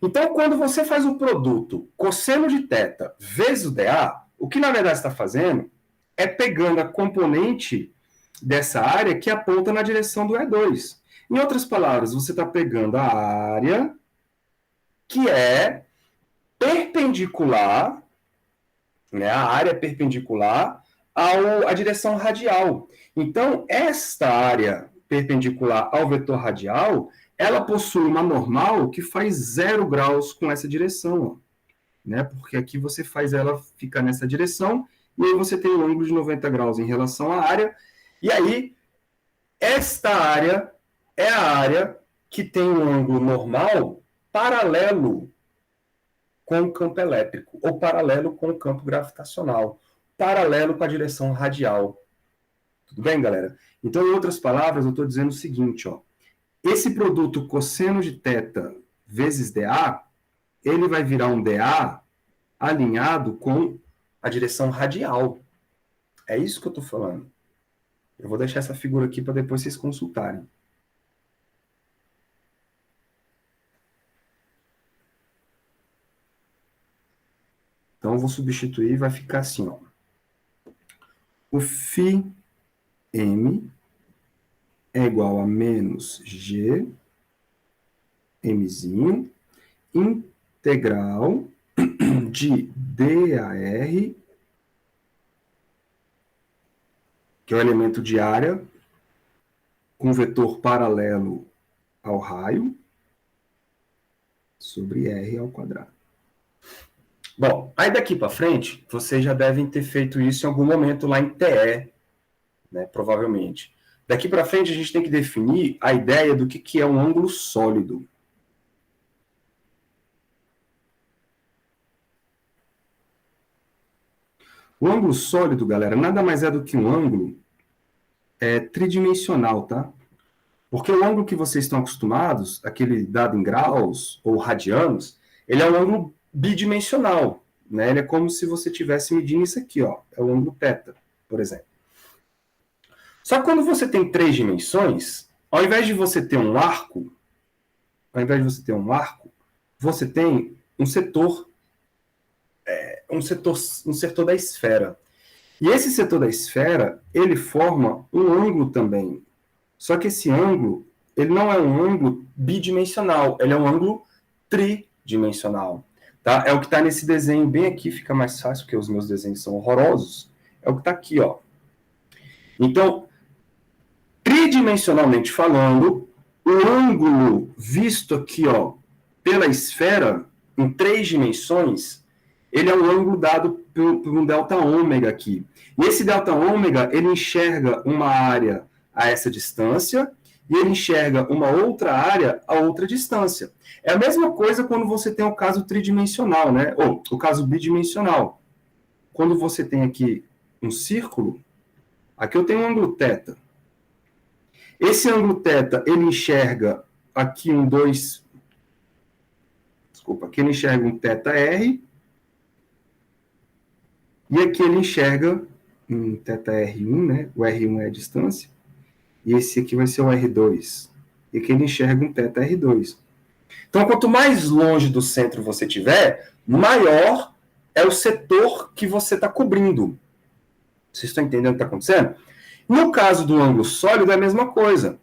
Então, quando você faz o produto cosseno de θ vezes o dA, o que na verdade está fazendo é pegando a componente dessa área que aponta na direção do E2. Em outras palavras, você está pegando a área que é perpendicular, né, a área perpendicular à direção radial. Então, esta área perpendicular ao vetor radial, ela possui uma normal que faz 0 graus com essa direção, ó, né? Porque aqui você faz ela ficar nessa direção, e aí você tem um ângulo de 90 graus em relação à área, e aí esta área é a área que tem um ângulo normal paralelo com o campo elétrico, ou paralelo com o campo gravitacional, paralelo com a direção radial. Tudo bem, galera? Então, em outras palavras, eu estou dizendo o seguinte, ó. Esse produto cosseno de θ vezes dA, ele vai virar um dA alinhado com a direção radial. É isso que eu estou falando. Eu vou deixar essa figura aqui para depois vocês consultarem. Então, eu vou substituir e vai ficar assim, ó. O φm é igual a menos G, mzinho, integral de DAR, que é o elemento de área, com vetor paralelo ao raio sobre R ao quadrado. Bom, aí daqui para frente, vocês já devem ter feito isso em algum momento lá em TE, né, provavelmente. Daqui para frente, a gente tem que definir a ideia do que é um ângulo sólido. O ângulo sólido, galera, nada mais é do que um ângulo tridimensional, tá? Porque o ângulo que vocês estão acostumados, aquele dado em graus ou radianos, ele é um ângulo bidimensional, né? Ele é como se você estivesse medindo isso aqui, ó. É o ângulo θ, por exemplo. Só que quando você tem 3 dimensões, ao invés de você ter um arco, você tem um setor da esfera. E esse setor da esfera, ele forma um ângulo também. Só que esse ângulo, ele não é um ângulo bidimensional, ele é um ângulo tridimensional. Tá? É o que está nesse desenho bem aqui, fica mais fácil, porque os meus desenhos são horrorosos. É o que está aqui, ó. Então, tridimensionalmente falando, o ângulo visto aqui, ó, pela esfera, em 3 dimensões, ele é um ângulo dado por um delta ômega aqui. E esse delta ômega, ele enxerga uma área a essa distância e ele enxerga uma outra área a outra distância. É a mesma coisa quando você tem o caso tridimensional, né? Ou o caso bidimensional. Quando você tem aqui um círculo, aqui eu tenho um ângulo θ. Esse ângulo θ, ele enxerga aqui aqui ele enxerga um θr, e aqui ele enxerga um θr1, né? O R1 é a distância, e esse aqui vai ser o R2. E aqui ele enxerga um θr2. Então, quanto mais longe do centro você tiver, maior é o setor que você está cobrindo. Vocês estão entendendo o que está acontecendo? No caso do ângulo sólido, é a mesma coisa.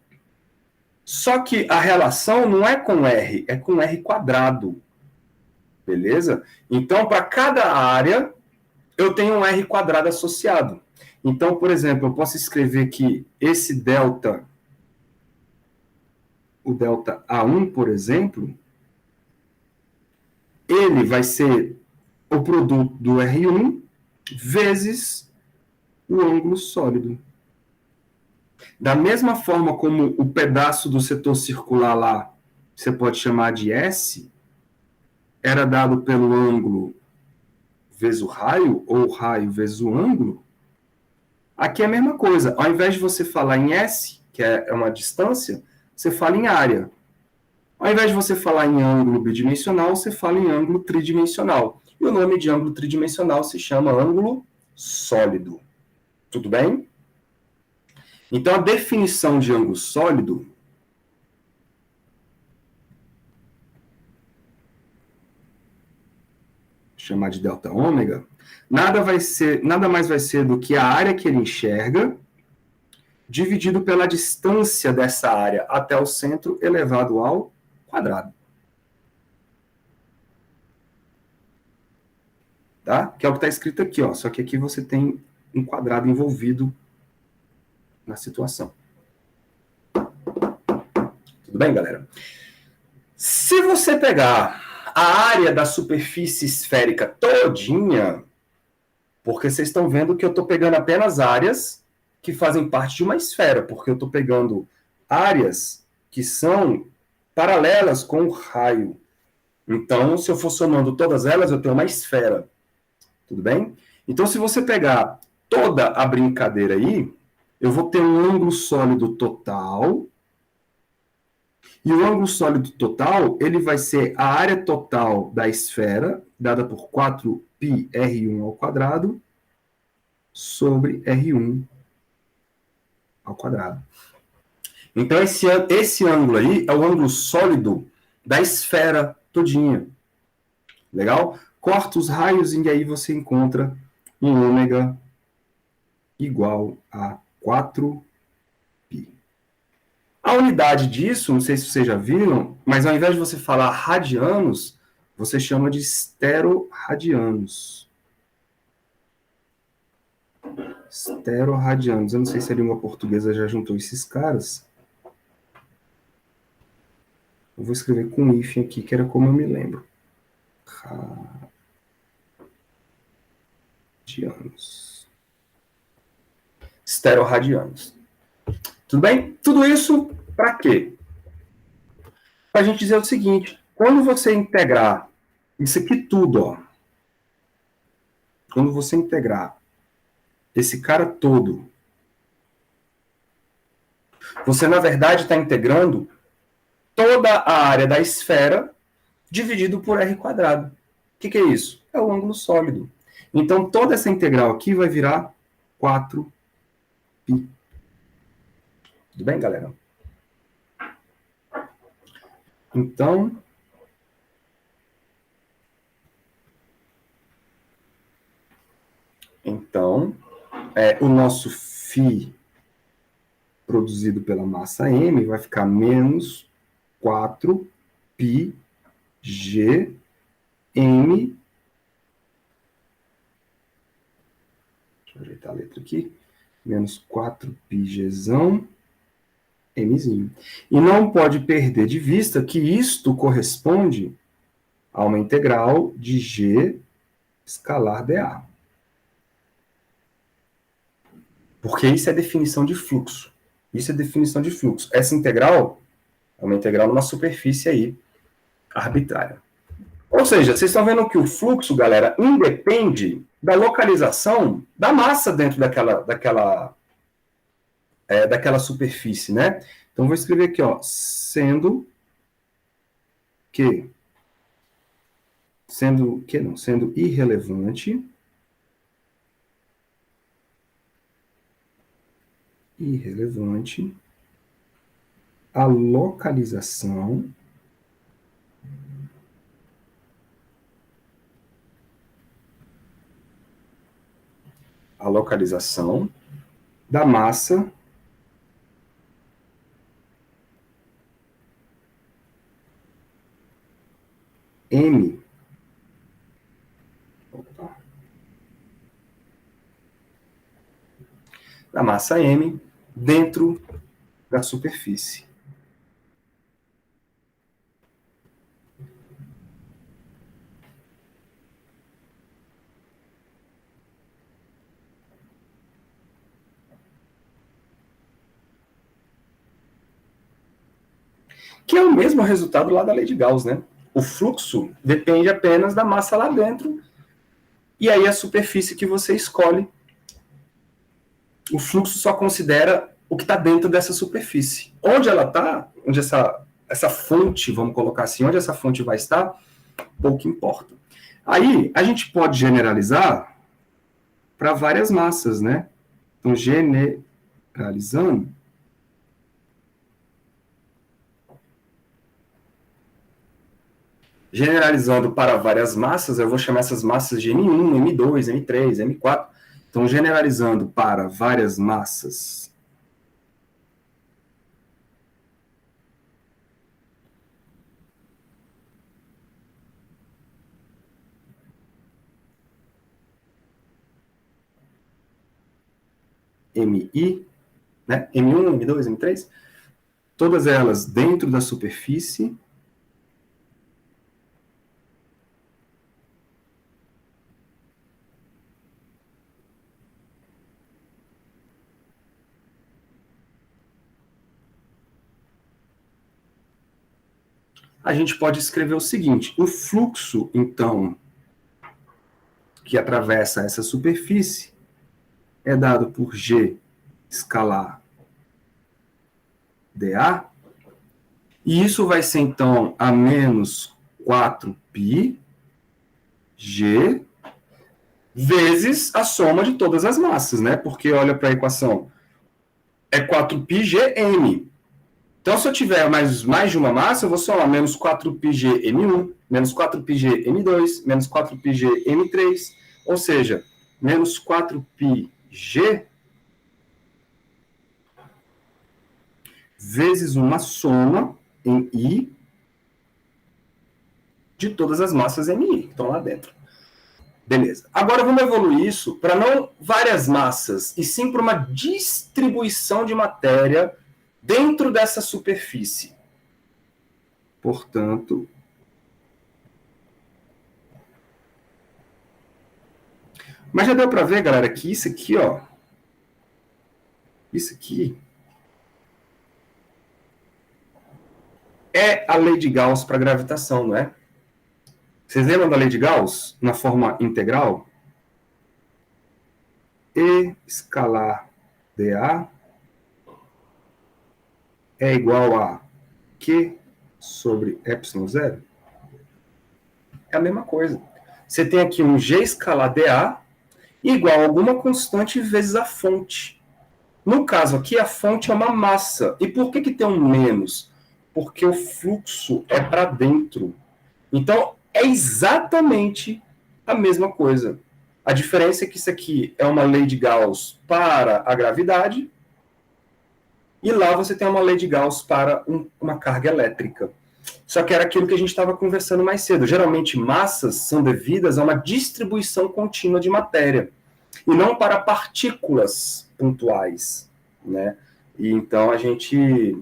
Só que a relação não é com R, é com R quadrado. Beleza? Então, para cada área, eu tenho um R quadrado associado. Então, por exemplo, eu posso escrever que esse delta, o delta A1, por exemplo, ele vai ser o produto do R1 vezes o ângulo sólido. Da mesma forma como o pedaço do setor circular lá, você pode chamar de S, era dado pelo ângulo vezes o raio, ou o raio vezes o ângulo, aqui é a mesma coisa. Ao invés de você falar em S, que é uma distância, você fala em área. Ao invés de você falar em ângulo bidimensional, você fala em ângulo tridimensional. E o nome de ângulo tridimensional se chama ângulo sólido. Tudo bem? Então, a definição de ângulo sólido chamar de delta ômega, nada mais vai ser do que a área que ele enxerga dividido pela distância dessa área até o centro elevado ao quadrado. Tá? Que é o que está escrito aqui, ó. Só que aqui você tem um quadrado envolvido na situação. Tudo bem, galera? Se você pegar a área da superfície esférica todinha, porque vocês estão vendo que eu estou pegando apenas áreas que fazem parte de uma esfera, porque eu estou pegando áreas que são paralelas com o raio. Então, se eu for somando todas elas, eu tenho uma esfera. Tudo bem? Então, se você pegar toda a brincadeira aí, eu vou ter um ângulo sólido total. E o ângulo sólido total, ele vai ser a área total da esfera, dada por 4πr1 ao quadrado, sobre R1 ao quadrado. Então, esse ângulo aí é o ângulo sólido da esfera todinha. Legal? Corta os raios e aí você encontra um ômega igual a 4π. A unidade disso, não sei se vocês já viram, mas ao invés de você falar radianos, você chama de esteroradianos. Esteroradianos. Eu não sei se a língua portuguesa já juntou esses caras. vou escrever com hífen aqui, que era como eu me lembro. Radianos. Esteroradianos. Tudo bem? Tudo isso para quê? Para a gente dizer o seguinte, quando você integrar isso aqui tudo, ó, quando você integrar esse cara todo, você, na verdade, está integrando toda a área da esfera dividido por r². O que é isso? É o ângulo sólido. Então, toda essa integral aqui vai virar 4π. Tudo bem, galera? Então, o nosso φ produzido pela massa m vai ficar menos 4πgm. Deixa eu ajeitar a letra aqui. Menos 4πgzão, mzinho. E não pode perder de vista que isto corresponde a uma integral de g escalar dA. Porque isso é definição de fluxo. Isso é definição de fluxo. Essa integral é uma integral numa superfície aí arbitrária. Ou seja, vocês estão vendo que o fluxo, galera, independe da localização da massa dentro daquela superfície, né? Então, vou escrever aqui, ó, sendo irrelevante a localização da massa M. Da massa M dentro da superfície. Que é o mesmo resultado lá da lei de Gauss, né? O fluxo depende apenas da massa lá dentro, e aí a superfície que você escolhe, o fluxo só considera o que está dentro dessa superfície. Onde ela está, onde essa fonte, vamos colocar assim, onde essa fonte vai estar, pouco importa. Aí, a gente pode generalizar para várias massas, né? Então, generalizando para várias massas, eu vou chamar essas massas de M1, M2, M3, M4. Então, generalizando para várias massas MI, né? M1, M2, M3, todas elas dentro da superfície, a gente pode escrever o seguinte: o fluxo, então, que atravessa essa superfície é dado por G escalar dA, e isso vai ser, então, a menos 4πg vezes a soma de todas as massas, né? Porque olha para a equação, é 4πgm. Então, se eu tiver mais de uma massa, eu vou somar menos 4πgm1, menos 4πgm2, menos 4πgm3, ou seja, menos 4πg vezes uma soma em I de todas as massas MI que estão lá dentro. Beleza. Agora vamos evoluir isso para não várias massas, e sim para uma distribuição de matéria dentro dessa superfície. Portanto, mas já deu para ver, galera, que isso aqui, ó, isso aqui é a lei de Gauss para gravitação, não é? Vocês lembram da lei de Gauss na forma integral? E escalar dA é igual a Q sobre epsilon zero? É a mesma coisa. Você tem aqui um G escalar dA igual a alguma constante vezes a fonte. No caso aqui, a fonte é uma massa. E por que tem um menos? Porque o fluxo é para dentro. Então, é exatamente a mesma coisa. A diferença é que isso aqui é uma lei de Gauss para a gravidade e lá você tem uma lei de Gauss para uma carga elétrica. Só que era aquilo que a gente estava conversando mais cedo. Geralmente, massas são devidas a uma distribuição contínua de matéria e não para partículas pontuais, né? E então a gente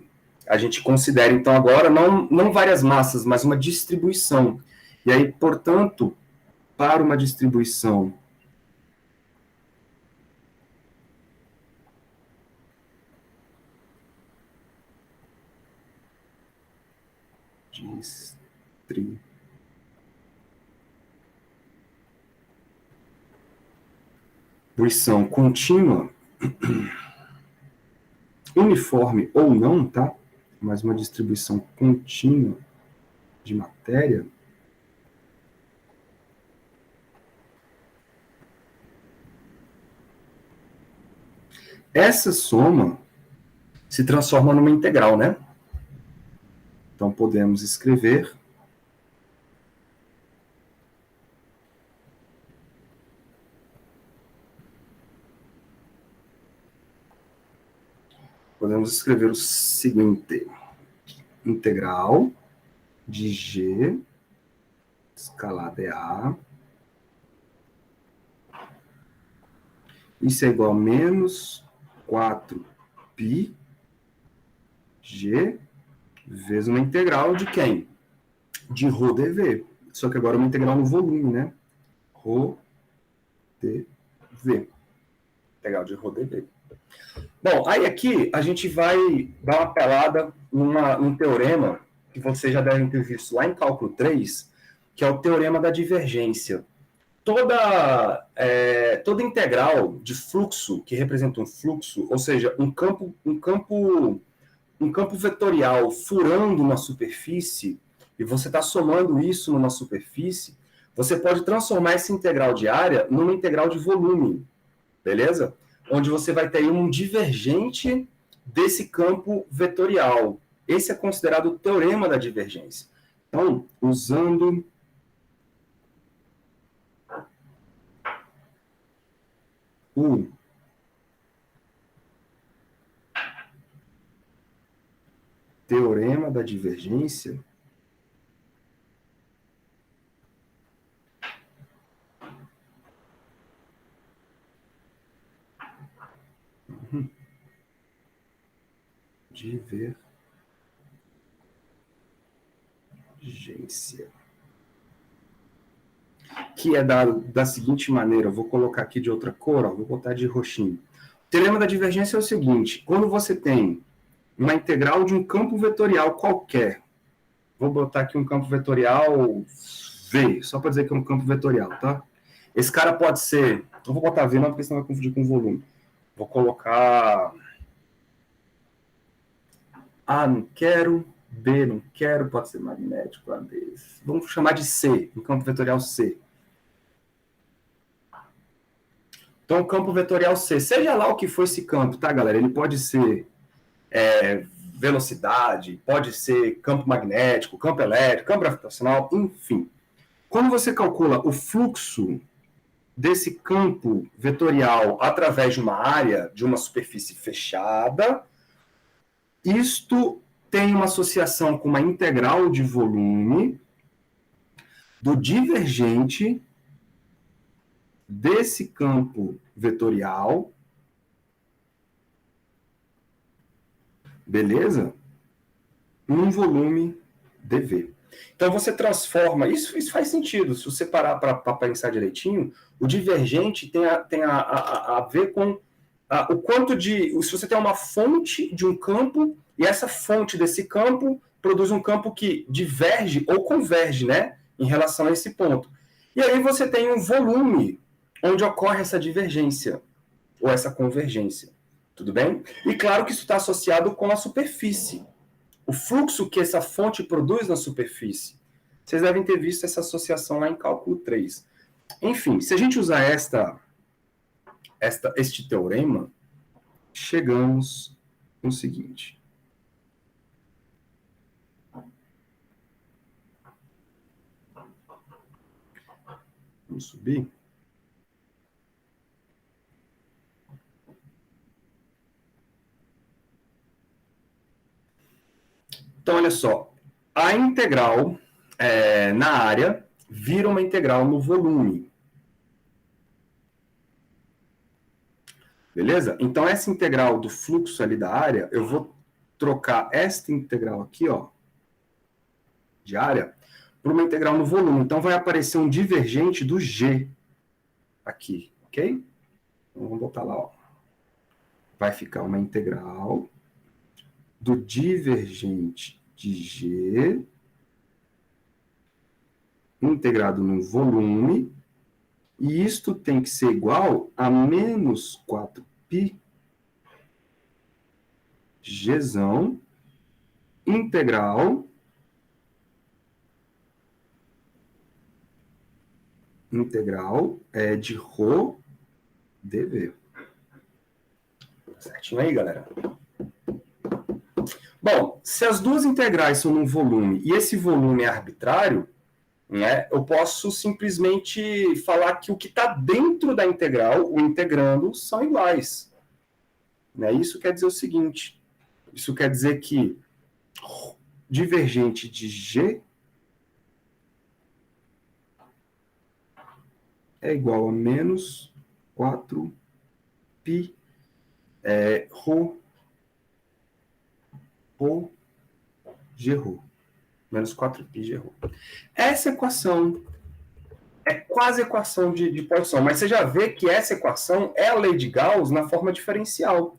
considera então agora não várias massas, mas uma distribuição. E aí, portanto, para uma distribuição contínua, uniforme ou não, tá? Mas uma distribuição contínua de matéria, essa soma se transforma numa integral, né? Então podemos escrever o seguinte: integral de G escalar dA, isso é igual a menos 4π G vezes uma integral de quem? De ρ dV. Só que agora é uma integral no volume, né? ρ dV. Integral de ρ dV. Bom, aí aqui a gente vai dar uma pelada num teorema que vocês já devem ter visto lá em cálculo 3, que é o teorema da divergência. Toda integral de fluxo que representa um fluxo, ou seja, um campo vetorial furando uma superfície, e você está somando isso numa superfície, você pode transformar essa integral de área numa integral de volume, beleza? Onde você vai ter um divergente desse campo vetorial. Esse é considerado o teorema da divergência. Então, usando o teorema da divergência, divergência, que é dado da seguinte maneira, eu vou colocar aqui de outra cor, ó, vou botar de roxinho. O teorema da divergência é o seguinte: quando você tem uma integral de um campo vetorial qualquer, vou botar aqui um campo vetorial V, só para dizer que é um campo vetorial, tá? Esse cara pode ser, eu vou botar V não, porque senão vai confundir com volume. Vou colocar A, não quero, B, não quero, pode ser magnético, A, B. Vamos chamar de C, um campo vetorial C. Então, o campo vetorial C, seja lá o que for esse campo, tá, galera? Ele pode ser velocidade, pode ser campo magnético, campo elétrico, campo gravitacional, enfim. Quando você calcula o fluxo desse campo vetorial através de uma área, de uma superfície fechada, isto tem uma associação com uma integral de volume do divergente desse campo vetorial, beleza? Um volume dV. Então, você transforma... Isso faz sentido. Se você parar para pensar direitinho, o divergente tem a ver com o quanto de... Se você tem uma fonte de um campo, e essa fonte desse campo produz um campo que diverge ou converge, né, em relação a esse ponto. E aí você tem um volume onde ocorre essa divergência, ou essa convergência. Tudo bem? E claro que isso está associado com a superfície. O fluxo que essa fonte produz na superfície. Vocês devem ter visto essa associação lá em cálculo 3. Enfim, se a gente usar este teorema, chegamos no seguinte. Vamos subir. Então, olha só. A integral na área vira uma integral no volume. Beleza? Então, essa integral do fluxo ali da área, eu vou trocar esta integral aqui, ó, de área, por uma integral no volume. Então, vai aparecer um divergente do G aqui, ok? Então, vamos botar lá, ó. Vai ficar uma integral do divergente de G integrado no volume, e isto tem que ser igual a menos 4π Gzão integral de ρ dV. Certinho aí, galera? Bom, se as duas integrais são num volume e esse volume é arbitrário, né, eu posso simplesmente falar que o que está dentro da integral, o integrando, são iguais. Né? Isso quer dizer o seguinte, isso quer dizer que divergente de G é igual a menos 4π ρ Grρ. Menos 4π Grρ. Essa equação é quase equação de posição, mas você já vê que essa equação é a lei de Gauss na forma diferencial.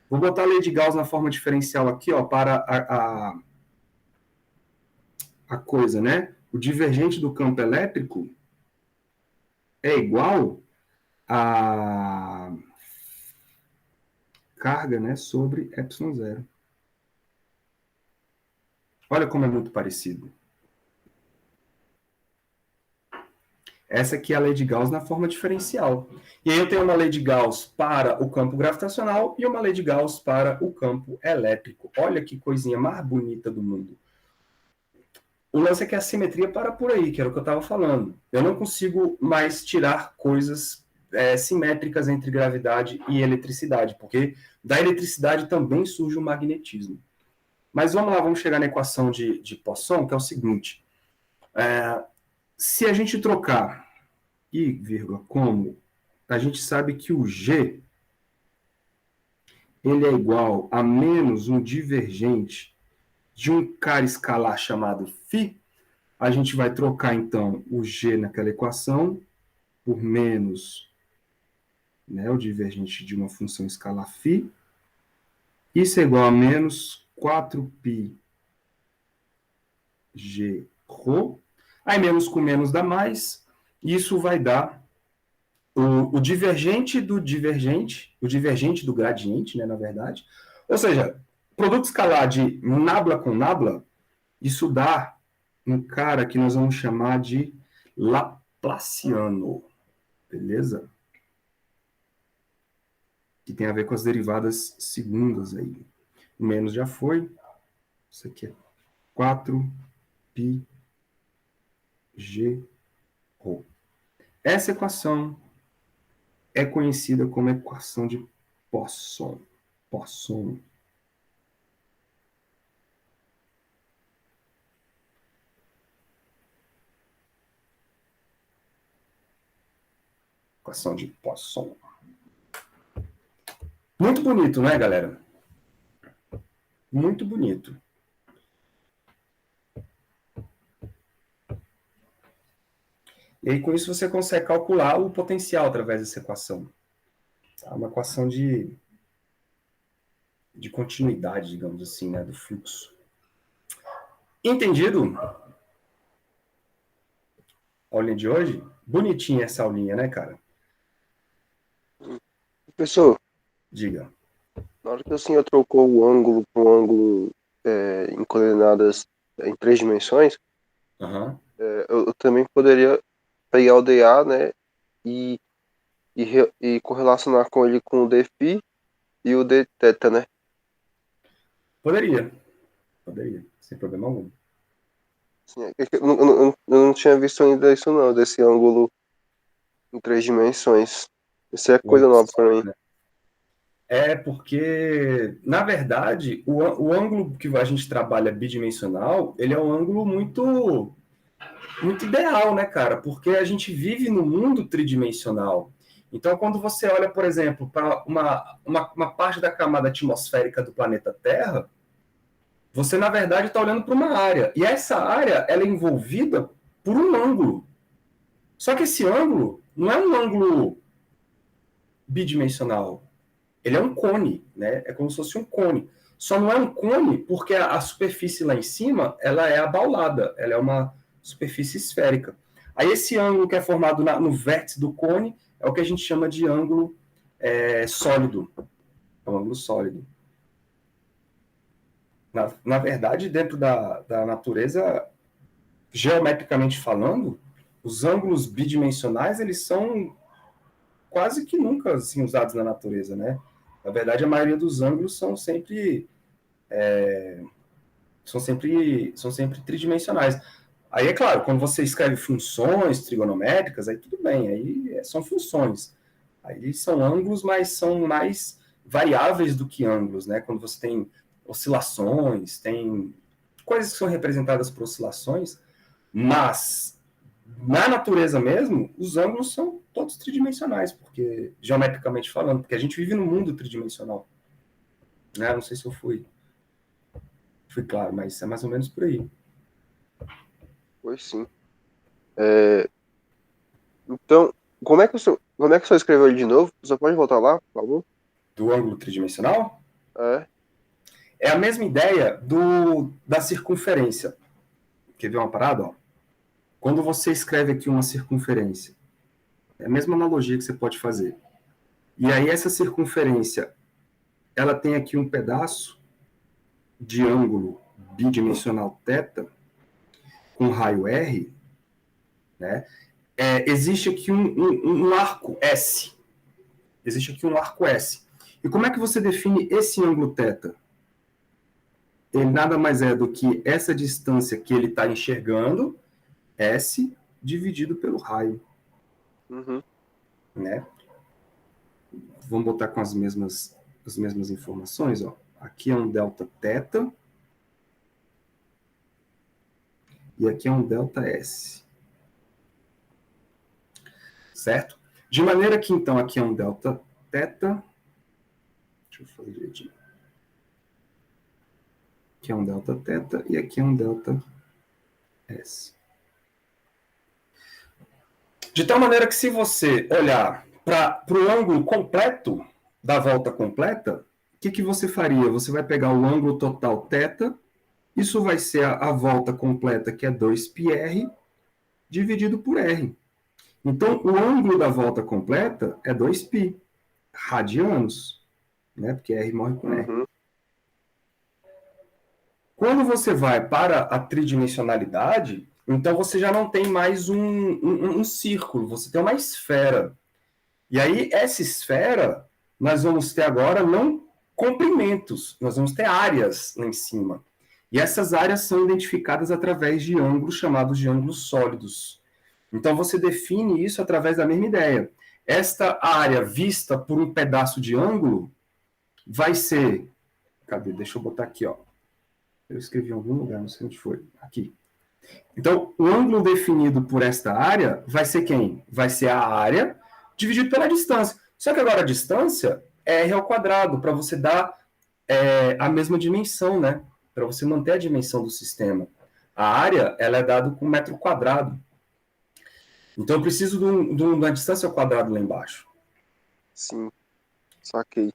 Vou botar a lei de Gauss na forma diferencial aqui, ó, para a coisa, né? O divergente do campo elétrico é igual a carga, né, sobre ε0. Olha como é muito parecido. Essa aqui é a lei de Gauss na forma diferencial. E aí eu tenho uma lei de Gauss para o campo gravitacional e uma lei de Gauss para o campo elétrico. Olha que coisinha mais bonita do mundo. O lance é que a simetria para por aí, que era o que eu estava falando. Eu não consigo mais tirar coisas simétricas entre gravidade e eletricidade, porque da eletricidade também surge o magnetismo. Mas vamos lá, vamos chegar na equação de Poisson, que é o seguinte. Se a gente trocar I, vírgula, como a gente sabe que o G ele é igual a menos um divergente de um cara escalar chamado φ, a gente vai trocar, então, o G naquela equação por menos, né, o divergente de uma função escalar φ. Isso é igual a menos 4π Grρ. Aí menos com menos dá mais. Isso vai dar o divergente do divergente, o divergente do gradiente, né, na verdade. Ou seja, produto escalar de nabla com nabla, isso dá um cara que nós vamos chamar de Laplaciano. Beleza? Que tem a ver com as derivadas segundas aí. O menos já foi. Isso aqui é 4π Grρ. Essa equação é conhecida como equação de Poisson. Poisson. Equação de Poisson. Muito bonito, né, galera? Muito bonito. E aí, com isso, você consegue calcular o potencial através dessa equação. É uma equação de continuidade, digamos assim, né, do fluxo. Entendido? Aulinha de hoje? Bonitinha essa aulinha, né, cara? Professor, Diga. na hora que o senhor trocou o ângulo para um ângulo em coordenadas em 3 dimensões, Aham. eu também poderia pegar o dA, né, e, e correlacionar com ele com o dφ e o dθ, né? Poderia. Poderia, sem problema algum. Assim, eu não tinha visto ainda isso não, desse ângulo em 3 dimensões. Isso é O coisa ângulo nova para sólido, mim. né? É porque, na verdade, o ângulo que a gente trabalha bidimensional, ele é um ângulo muito ideal, né, cara? Porque a gente vive no mundo tridimensional. Então, quando você olha, por exemplo, para uma parte da camada atmosférica do planeta Terra, você, na verdade, está olhando para uma área. E essa área ela é envolvida por um ângulo. Só que esse ângulo não é um ângulo bidimensional. Ele é um cone, né? É como se fosse um cone. Só não é um cone porque a superfície lá em cima ela é abaulada, ela é uma superfície esférica. Aí esse ângulo que é formado no vértice do cone é o que a gente chama de ângulo sólido. É um ângulo sólido. Na verdade, dentro da natureza, geometricamente falando, os ângulos bidimensionais eles são quase que nunca assim, usados na natureza, né? Na verdade, a maioria dos ângulos são sempre tridimensionais. Aí, é claro, quando você escreve funções trigonométricas, aí tudo bem, aí são funções. Aí são ângulos, mas são mais variáveis do que ângulos, né? Quando você tem oscilações, tem coisas que são representadas por oscilações, mas na natureza mesmo, os ângulos são todos tridimensionais, porque geometricamente falando, porque a gente vive no mundo tridimensional. Né? Não sei se eu fui claro, mas é mais ou menos por aí. Pois sim. Então, como é que o senhor escreveu ele de novo? Você pode voltar lá, por favor? Do ângulo tridimensional, É. é a mesma ideia da circunferência. Quer ver uma parada? Ó? Quando você escreve aqui uma circunferência, é a mesma analogia que você pode fazer. E aí essa circunferência, ela tem aqui um pedaço de ângulo bidimensional θ, com raio R, né? Existe aqui um arco S. Existe aqui um arco S. E como é que você define esse ângulo θ? Ele nada mais é do que essa distância que ele está enxergando, S, dividido pelo raio. Uhum. Né? Vamos botar com as mesmas informações. Ó. Aqui é um delta θ e aqui é um delta S. Certo? De maneira que, então, aqui é um delta θ. Deixa eu fazer direitinho. Aqui é um delta θ e aqui é um delta S. De tal maneira que se você olhar para o ângulo completo da volta completa, o que você faria? Você vai pegar o ângulo total θ, isso vai ser a volta completa, que é 2πr, dividido por r. Então, o ângulo da volta completa é 2π, radianos, né? Porque r morre com r. Uhum. Quando você vai para a tridimensionalidade, então você já não tem mais um círculo, você tem uma esfera. E aí, essa esfera, nós vamos ter agora não comprimentos, nós vamos ter áreas lá em cima. E essas áreas são identificadas através de ângulos chamados de ângulos sólidos. Então, você define isso através da mesma ideia. Esta área vista por um pedaço de ângulo vai ser... Cadê? Deixa eu botar aqui, ó. Eu escrevi em algum lugar, não sei onde foi. Aqui. Então, o ângulo definido por esta área vai ser quem? Vai ser a área dividido pela distância. Só que agora a distância é r ao quadrado, para você dar a mesma dimensão, né? Para você manter a dimensão do sistema. A área ela é dada com metro quadrado. Então eu preciso de uma distância ao quadrado lá embaixo. Sim, saquei.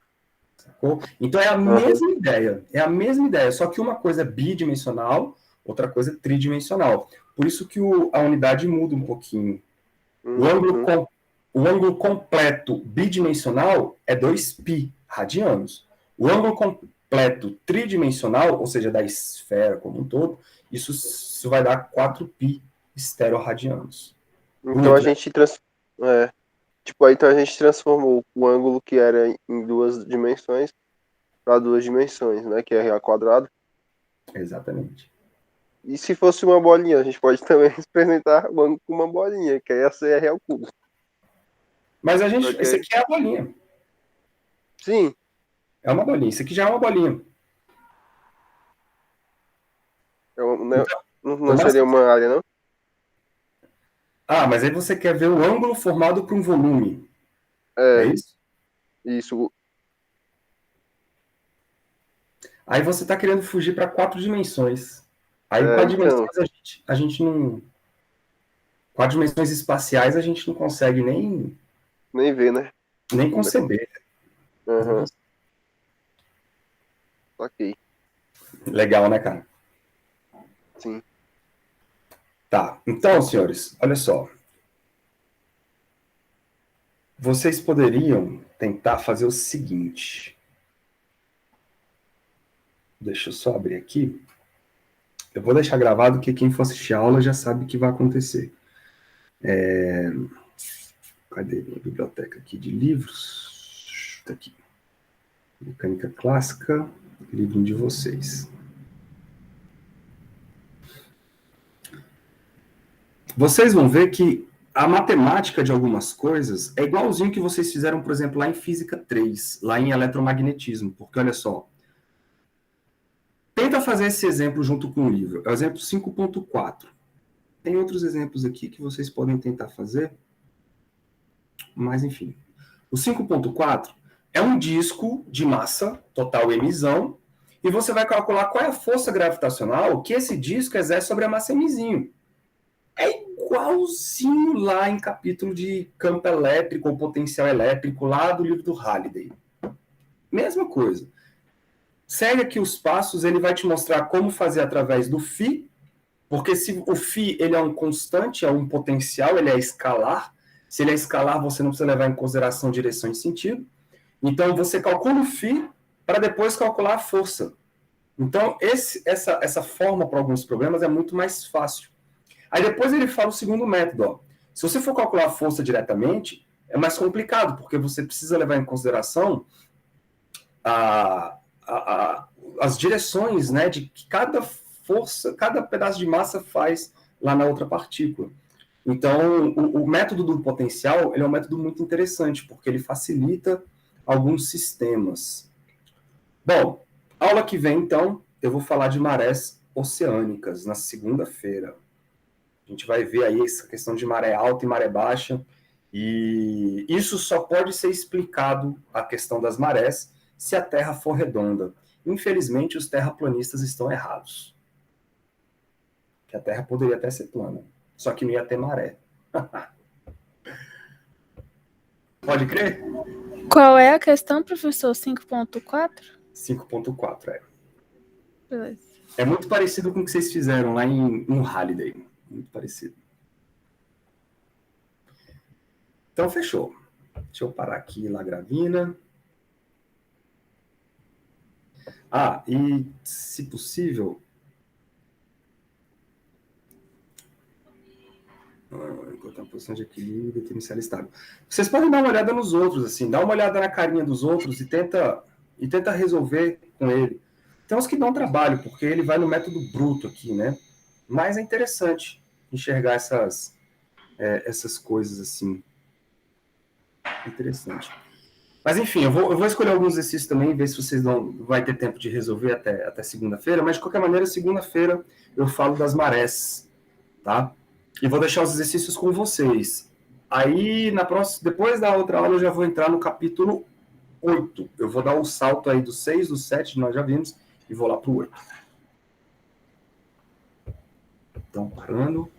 Sacou? Então é a mesma ideia. É a mesma ideia, só que uma coisa é bidimensional, outra coisa é tridimensional. Por isso que a unidade muda um pouquinho. O ângulo completo bidimensional é 2π radianos. O ângulo completo tridimensional, ou seja, da esfera como um todo, isso vai dar 4π estereoradianos. Então a gente tipo, aí então a gente transformou o ângulo que era em 2 dimensões para 2 dimensões, né? Que é r ao quadrado. Exatamente. E se fosse uma bolinha, a gente pode também representar o ângulo com uma bolinha, que ia ser r ao cubo. Mas Okay? esse aqui é a bolinha. Sim. É uma bolinha. Isso aqui já é uma bolinha. Não seria uma área, não? Mas aí você quer ver o ângulo formado por um volume. É isso? Isso. Aí você está querendo fugir para 4 dimensões. Aí 4 dimensões a gente não... 4 dimensões espaciais a gente não consegue nem ver, né? Nem conceber. Ok. Legal, né, cara? Sim. Tá. Então, senhores, olha só. Vocês poderiam tentar fazer o seguinte. Deixa eu só abrir aqui. Eu vou deixar gravado que quem for assistir a aula já sabe o que vai acontecer. Cadê minha biblioteca aqui de livros? Tá aqui. Mecânica clássica, livro de vocês. Vocês vão ver que a matemática de algumas coisas é igualzinho que vocês fizeram, por exemplo, lá em Física 3, lá em eletromagnetismo. Porque, olha só, tenta fazer esse exemplo junto com o livro. É o exemplo 5.4. Tem outros exemplos aqui que vocês podem tentar fazer, mas enfim. O 5.4 é um disco de massa, total emisão, e você vai calcular qual é a força gravitacional que esse disco exerce sobre a massa emisinho. É igualzinho lá em capítulo de campo elétrico ou potencial elétrico, lá do livro do Halliday. Mesma coisa. Segue aqui os passos, ele vai te mostrar como fazer através do φ, porque se o φ ele é um constante, é um potencial, ele é escalar. Se ele é escalar, você não precisa levar em consideração direção e sentido. Então, você calcula o φ para depois calcular a força. Então, essa forma para alguns problemas é muito mais fácil. Aí depois ele fala o segundo método. Ó. Se você for calcular a força diretamente, é mais complicado, porque você precisa levar em consideração as direções, né, de que cada força, cada pedaço de massa faz lá na outra partícula. Então, o método do potencial ele é um método muito interessante, porque ele facilita alguns sistemas. Bom, aula que vem, então, eu vou falar de marés oceânicas, na segunda-feira. A gente vai ver aí essa questão de maré alta e maré baixa, e isso só pode ser explicado, a questão das marés, se a Terra for redonda. Infelizmente, os terraplanistas estão errados. Que a Terra poderia até ser plana, só que não ia ter maré. Pode crer? Qual é a questão, professor? 5.4? 5.4, é. Beleza. É muito parecido com o que vocês fizeram lá em Halliday. Muito parecido. Então, fechou. Deixa eu parar aqui lá, Gravina. E, se possível... encontrar uma posição de equilíbrio, determinação estável. Vocês podem dar uma olhada nos outros, assim, dá uma olhada na carinha dos outros e tenta resolver com ele. Tem uns que dão trabalho, porque ele vai no método bruto aqui, né? Mas é interessante enxergar essas coisas assim. Interessante. Mas enfim, eu vou escolher alguns exercícios também, ver se vocês vai ter tempo de resolver até segunda-feira, mas de qualquer maneira, segunda-feira eu falo das marés, tá? E vou deixar os exercícios com vocês. Aí, depois da outra aula, eu já vou entrar no capítulo 8. Eu vou dar um salto aí do 6, do 7, nós já vimos, e vou lá para o 8. Então, parando.